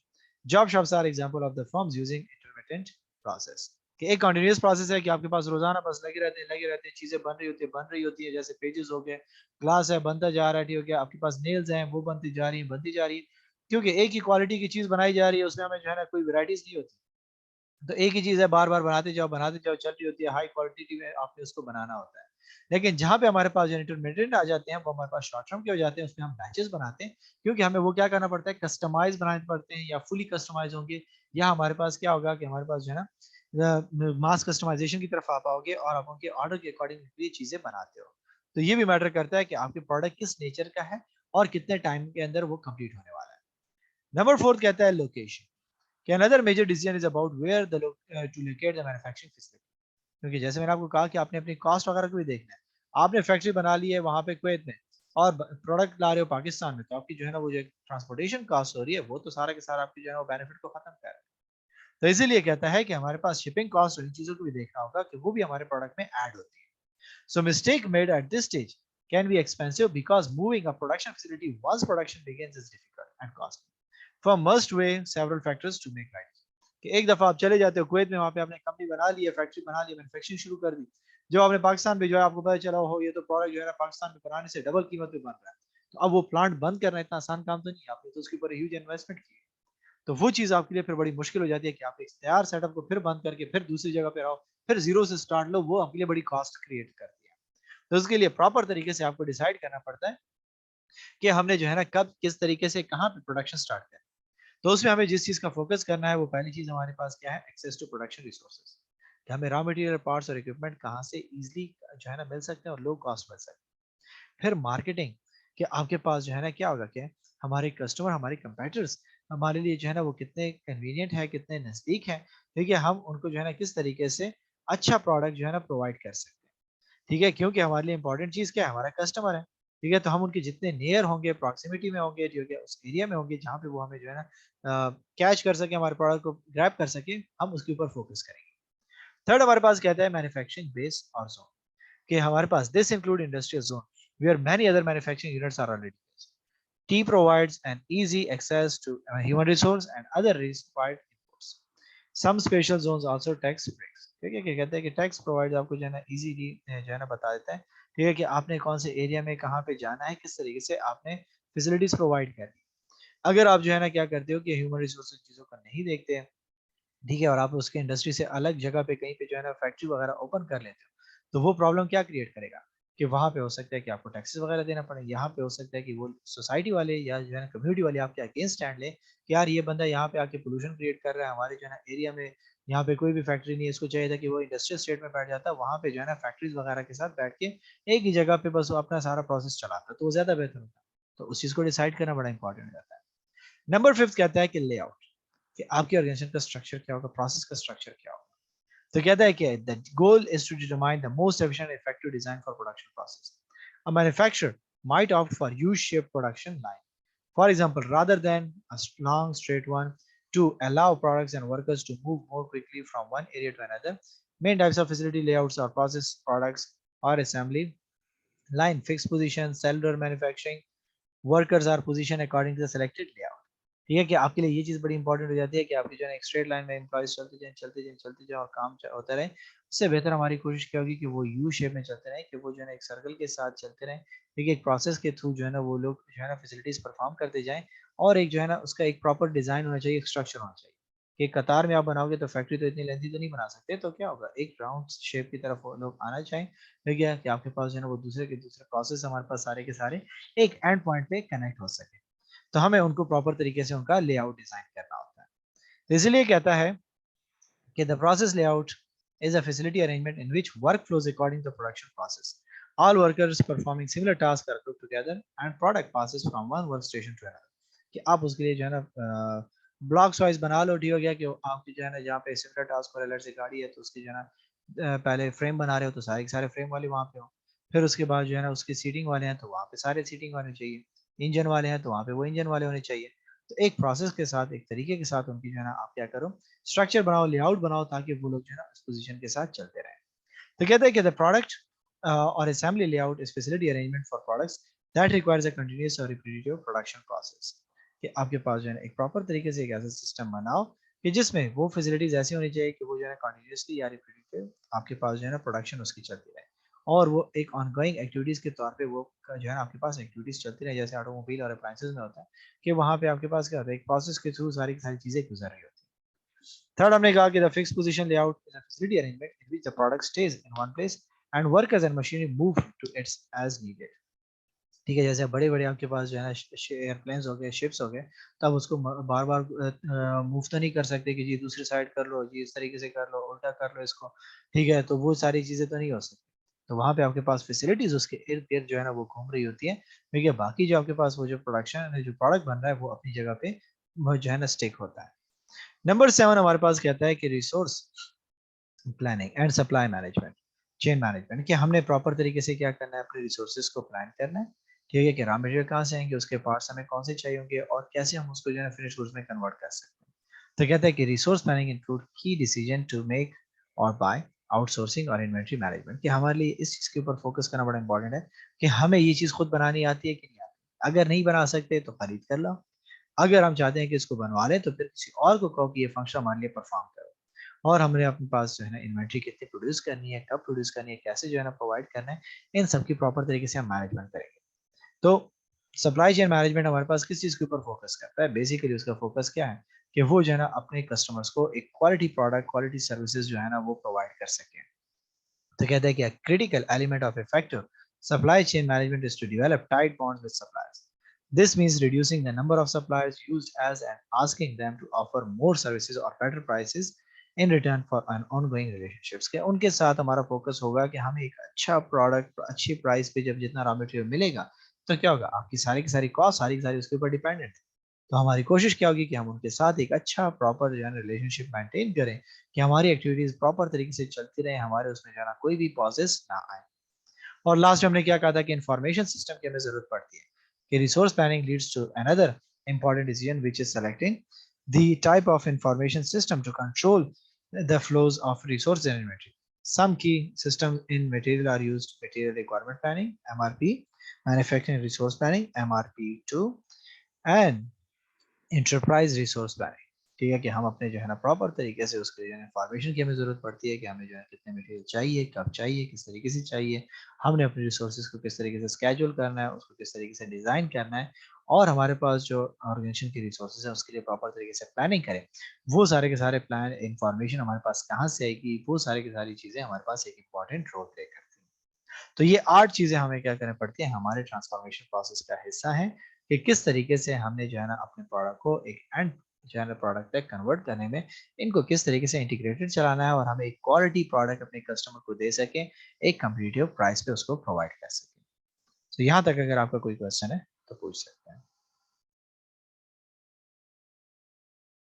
Job shops are example of the firms using intermittent process. कि एक continuous process है कि आपके पास रोजाना बस लगे रहते हैं, चीजें बन रही होती है, जैसे पेजेस हो गए, ग्लास है बनता जा रहा है, ठीक हो गया, आपके पास नेल्स हैं वो बनती जा रही है, क्योंकि एक ही क्वालिटी की चीज बनाई जा रही है, उसमें हमें जो है ना कोई वैरायटीज नहीं होती। तो एक ही चीज है, बार बार बनाते जाओ, चल रही होती है, हाई क्वालिटी में आपने उसको बनाना होता है। लेकिन जहां पे हमारे पास इंटरमीडिएट आ जाते हैं, वो हमारे पास शॉर्ट टर्म के हो जाते हैं, उसमें हम बैचेस बनाते हैं, क्योंकि हमें वो क्या करना पड़ता है? कस्टमाइज बनाने पड़ते हैं, या फुली कस्टमाइज होंगे, या हमारे पास क्या होगा कि हमारे पास जो है ना मास कस्टमाइजेशन की तरफ आ पाओगे और आप उनके ऑर्डर के अकॉर्डिंग ये चीजें बनाते हो। तो ये भी मैटर करता है कि आपके प्रोडक्ट किस नेचर का है और कितने टाइम के अंदर वो कंप्लीट होने वाला है। नंबर फोर्थ कहता है लोकेशन, कि another major decision is about where to locate the manufacturing facility. क्योंकि जैसे मैंने आपको कहा कि आपने अपनी कॉस्ट वगैरह को भी देखना है। आपने फैक्ट्री बना ली है वहां पे कुवैत में और प्रोडक्ट ला रहे हो पाकिस्तान में, तो आपकी जो है ना वो जो ट्रांसपोर्टेशन कॉस्ट हो रही है, वो तो सारा के सारा आपकी जो है ना वो बेनिफिट को खत्म कर रहा है। तो इसीलिए कहता है कि हमारे पास शिपिंग कॉस्ट और इन चीजों को भी देखना होगा कि वो भी हमारे प्रोडक्ट में ऐड होती है। So mistake made at this stage can be expensive because moving a production facility once production begins is difficult and costly. Firm must weigh several factors to make right. कि एक दफा आप चले जाते हो कुवैत में, वहां पे आपने कंपनी बना ली है, फैक्ट्री बना ली, मैन्युफैक्चरिंग शुरू कर दी, जो आपने पाकिस्तान भेजो है, आपको पता चला हो ये तो प्रोडक्ट जो है ना पाकिस्तान में बनाने से डबल कीमत पे बन रहा है, तो अब वो प्लांट बंद करना इतना आसान काम तो नहीं है, आपने तो उसके ऊपर ह्यूज इन्वेस्टमेंट की है। तो वो चीज आपके लिए फिर बड़ी मुश्किल हो जाती है कि आप एक तैयार सेटअप को फिर बंद करके फिर दूसरी जगह पे रहो, फिर जीरो से स्टार्ट लो, वो आपके लिए बड़ी कॉस्ट क्रिएट करती है। तो उसके लिए प्रॉपर तरीके से आपको डिसाइड करना पड़ता है कि हमने जो है ना कब किस तरीके से कहाँ पे प्रोडक्शन स्टार्ट करें। तो उसमें हमें जिस चीज का फोकस करना है, वो पहली चीज हमारे पास क्या है? एक्सेस टू प्रोडक्शन रिसोर्सेज, कि हमें रॉ मटेरियल, पार्ट्स और इक्विपमेंट कहाँ से इजीली जो है ना मिल सकते हैं और लो कॉस्ट मिल सकते हैं। फिर मार्केटिंग, कि आपके पास जो है ना क्या होगा कि हमारे कस्टमर, हमारे कंपेटिटर्स हमारे लिए जो है ना वो कितने कन्वीनियंट है, कितने नजदीक है, ठीक है, हम उनको जो है ना किस तरीके से अच्छा प्रोडक्ट जो है ना प्रोवाइड कर सकते हैं। ठीक है, क्योंकि हमारे लिए इंपॉर्टेंट चीज क्या है? हमारा कस्टमर है। ठीक है, तो हम उनके जितने नियर होंगे, प्रॉक्सिमिटी में होंगे, ठीक है, उस एरिया में होंगे जहाँ पे वो हमें जो है ना कैच कर सके, हमारे प्रोडक्ट को ग्रैब कर सके, हम उसके ऊपर फोकस करेंगे। थर्ड हमारे पास कहता है मैन्युफैक्चरिंग बेस और जोन, कि हमारे पास this include industrial zone where many other manufacturing units are already. T provides an easy access to human resource and other required inputs. Some special zones also tax breaks. ठीक है, क्या कहते हैं कि टैक्स प्रोवाइड आपको जो है ना इजीली जो है ना बता देता है, ठीक है, कि आपने कौन से एरिया में कहाँ पे जाना है, किस तरीके से आपने फैसिलिटीज प्रोवाइड करनी है। अगर आप जो है ना क्या करते हो कि ह्यूमन रिसोर्सेज चीजों को नहीं देखते हैं, ठीक है, और आप उसके इंडस्ट्री से अलग जगह पे कहीं पे जो है ना फैक्ट्री वगैरह ओपन कर लेते हो, तो वो प्रॉब्लम क्या क्रिएट करेगा कि वहां पे हो सकता है कि आपको टैक्सेस वगैरह देना पड़े, यहाँ पे हो सकता है कि वो सोसाइटी वाले या जो है ना कम्युनिटी वाले आपके अगेंस्ट स्टैंड ले कि यार ये बंदा यहाँ पे आके पोल्यूशन क्रिएट कर रहा है हमारे जो है ना एरिया में, यहाँ पे कोई भी फैक्ट्री नहीं है, इसको चाहिए था कि वो इंडस्ट्रियल स्टेट में बैठ जाता, वहां पे जो है ना फैक्ट्रीज वगैरह के साथ बैठ के एक ही जगह पे बस वो अपना सारा प्रोसेस चलाता, तो वो ज्यादा बेहतर होता। तो उस चीज को डिसाइड करना बड़ा इंपॉर्टेंट रहता है। नंबर फिफ्थ कहता है कि लेआउट, कि आपके ऑर्गेनाइजेशन का स्ट्रक्चर क्या होगा, प्रोसेस का स्ट्रक्चर क्या होगा। तो कहता है कि the goal is to determine the most efficient and effective design for production process. A manufacturer might opt for U-shaped production line, for example, rather than a long straight one, to allow products and workers to move more quickly from one area to another. Main types of facility layouts are process products or assembly line, fixed position, cellular manufacturing. Workers are positioned according to the selected layout. ठीक है कि आपके लिए ये चीज बड़ी important हो जाती है कि आपकी जो है एक स्ट्रेट लाइन में एम्प्लॉइज चलते जाए और काम होता रहे। उससे बेहतर हमारी कोशिश क्या होगी कि वो यू शेप में चलते रहे, कि वो जो है एक सर्कल के साथ चलते रहे। ठीक है, एक प्रोसेस के थ्रू जो है ना वो लोग जो है ना फैसिलिटीज परफॉर्म करते जाएं, और एक जो है ना उसका एक प्रॉपर डिजाइन होना चाहिए, एक स्ट्रक्चर होना चाहिए। कि कतार में आप बनाओगे तो फैक्ट्री तो इतनी लेंथी तो नहीं बना सकते, तो क्या होगा, एक राउंड शेप की तरफ वो लोग आना चाहिए। ठीक है कि आपके पास जो है ना वो दूसरे के दूसरे प्रोसेस हमारे पास सारे के सारे एक एंड पॉइंट पे कनेक्ट हो सके। तो हमें उनको प्रॉपर तरीके से उनका लेआउट डिजाइन करना होता है। तो इसलिए कहता है कि the process layout is a facility arrangement in which work flows according to the production process. All workers performing similar tasks are grouped together and product passes from one workstation to another. कि आप उसके लिए जो है ना blocks wise बना लो। ठीक हो गया कि आपकी जो है ना जहाँ पे सिमिलर टास्क पर अलर्ट से गाड़ी है तो उसकी जो है ना पहले फ्रेम बना रहे हो तो सारे के सारे फ्रेम वाले वहाँ पे हो। फिर उसके बाद जो है ना उसके सीटिंग वाले हैं तो वहाँ पे सारे सीटिंग वाले चाहिए। इंजन वाले हैं तो वहाँ पे वो इंजन वाले होने चाहिए। तो एक प्रोसेस के साथ, एक तरीके के साथ उनकी जो है ना आप क्या करो, स्ट्रक्चर बनाओ, लेआउट बनाओ, ताकि वो लोग जो है ना उस पोजीशन के साथ चलते रहें। तो कहते हैं कि द प्रोडक्ट और assembly layout is facility arrangement for products that requires a continuous और रिपीटेटिव प्रोडक्शन प्रोसेस। कि आपके पास जो है ना एक प्रॉपर तरीके से एक ऐसा सिस्टम बनाओ कि जिसमें वो फैसिलिटीज ऐसी होनी चाहिए कि वो जो है कंटिन्यूसली या रिपीटेटिव आपके पास जो है ना प्रोडक्शन उसकी चलती रहे, और वो एक ऑनगोइंग एक्टिविटीज के तौर पे वो जो है ना आपके पास एक्टिविटीज चलती रहे, जैसे ऑटोमोबाइल और अप्लायंसेस में होता है कि वहाँ पे आपके पास क्या होता है, एक प्रोसेस के थ्रू सारी की सारी चीजें गुजर रही होती है। थर्ड हमने कहा कि the fix position layout is a facility arrangement in which the product stage in one place and workers and machinery move to its as needed. ठीक है, जैसे बड़े बड़े आपके पास जो है ना एयरप्लेन्स हो गए, शिप्स हो गए, तो आप उसको बार बार मूव तो नहीं कर सकते कि जी दूसरी साइड कर लो, जी इस तरीके से कर लो, उल्टा कर लो इसको। ठीक है, तो वो सारी चीजें तो नहीं हो सकती। तो वहां पे आपके पास फैसिलिटीज उसके इर्द गिर्द जो है ना वो घूम रही होती है। ठीक है, बाकी जो आपके पास वो जो प्रोडक्शन जो प्रोडक्ट बन रहा है वो अपनी जगह पे वो जो है ना स्टिक होता है। नंबर 7 हमारे पास कहता है कि resource planning and supply management, chain management, कि हमने प्रॉपर तरीके से क्या करना है, अपने रिसोर्सेज को प्लान करना है। ठीक है, कि रॉ मटेरियल कहाँ से आएंगे, उसके पार्ट्स हमें कौन से चाहिए होंगे, और कैसे हम उसको जो है फिनिश गुड्स में कन्वर्ट कर सकते हैं। तो कहता है कि रिसोर्स प्लानिंग इंक्लूड की डिसीजन टू मेक और बाय, आउटसोर्सिंग और इन्वेंट्री मैनेजमेंट, कि हमारे लिए इस चीज के ऊपर फोकस करना बड़ा इंपॉर्टेंट है कि हमें ये चीज खुद बनानी आती है कि नहीं आती। अगर नहीं बना सकते तो खरीद कर लो, अगर हम चाहते हैं कि इसको बनवा लें तो फिर किसी और को कहो कि ये फंक्शन हमारे लिए परफॉर्म करो। और हमने अपने पास जो है ना इन्वेंट्री कितनी प्रोड्यूस करनी है, कब प्रोड्यूस करनी है, कैसे जो है ना प्रोवाइड करना है, इन सब की प्रॉपर तरीके से हम मैनेजमेंट करेंगे। तो सप्लाई चेन मैनेजमेंट हमारे पास किस चीज के ऊपर फोकस करता है, बेसिकली उसका फोकस क्या है कि वो जो है ना अपने कस्टमर्स को एक क्वालिटी प्रोडक्ट, क्वालिटी सर्विसेज जो है ना वो प्रोवाइड कर सके। तो कहते हैं कि critical element of effective supply chain management is to develop tight bonds with suppliers. This means reducing the number of suppliers used as and asking them to offer more services or better prices in return for an ongoing relationships। के उनके साथ हमारा focus होगा कि हमें एक अच्छा product अच्छी प्राइस पे जब जितना रॉ मटेरियल मिलेगा तो क्या होगा, आपकी सारी की सारी कॉस्ट सारी की सारी उसके ऊपर डिपेंडेंट है। तो हमारी कोशिश क्या होगी कि हम उनके साथ एक अच्छा प्रॉपर जो है रिलेशनशिप मेंटेन करें, कि हमारी एक्टिविटीज प्रॉपर तरीके से चलती रहे, हमारे उसमें जो है ना कोई भी पॉजेस ना आए। और लास्ट में हमने क्या कहा था कि इंफॉर्मेशन सिस्टम की हमें जरूरत पड़ती है, कि resource planning leads to another important decision which is selecting the type of information system to control the flows of resources and inventory. Some key systems in material are used: material requirement planning (MRP), manufacturing resource planning (MRP2), and enterprise resource planning. ठीक है, कि हम अपने जो है ना proper तरीके से उसके जो इंफॉर्मेशन की हमें जरूरत पड़ती है कि हमें जो है कितने मटेरियल चाहिए, कब चाहिए, किस तरीके से चाहिए, हमने अपने रिसोर्सेज को किस तरीके से स्केड्यूल करना है, उसको किस तरीके से डिजाइन करना है, और हमारे पास जो ऑर्गेनाइजेशन की रिसोर्सेज है उसके लिए प्रॉपर तरीके से प्लानिंग करें। वो सारे के सारे प्लान इंफॉर्मेशन हमारे पास कहाँ से आएगी, वो सारी की सारी चीजें हमारे पास एक इंपॉर्टेंट रोल प्ले करती हैं। तो ये 8 चीजें हमें क्या करनी पड़ती है, हमारे ट्रांसफॉर्मेशन प्रोसेस का हिस्सा है, कि किस तरीके से हमने जो है ना अपने प्रोडक्ट को एक एंड जो है ना प्रोडक्ट तक कन्वर्ट करने में इनको किस तरीके से इंटीग्रेटेड चलाना है, और हमें एक क्वालिटी प्रोडक्ट अपने कस्टमर को दे सके, एक कम्पिटिटिव प्राइस पे उसको प्रोवाइड कर सके। तो यहाँ तक अगर आपका कोई क्वेश्चन है तो पूछ सकते हैं।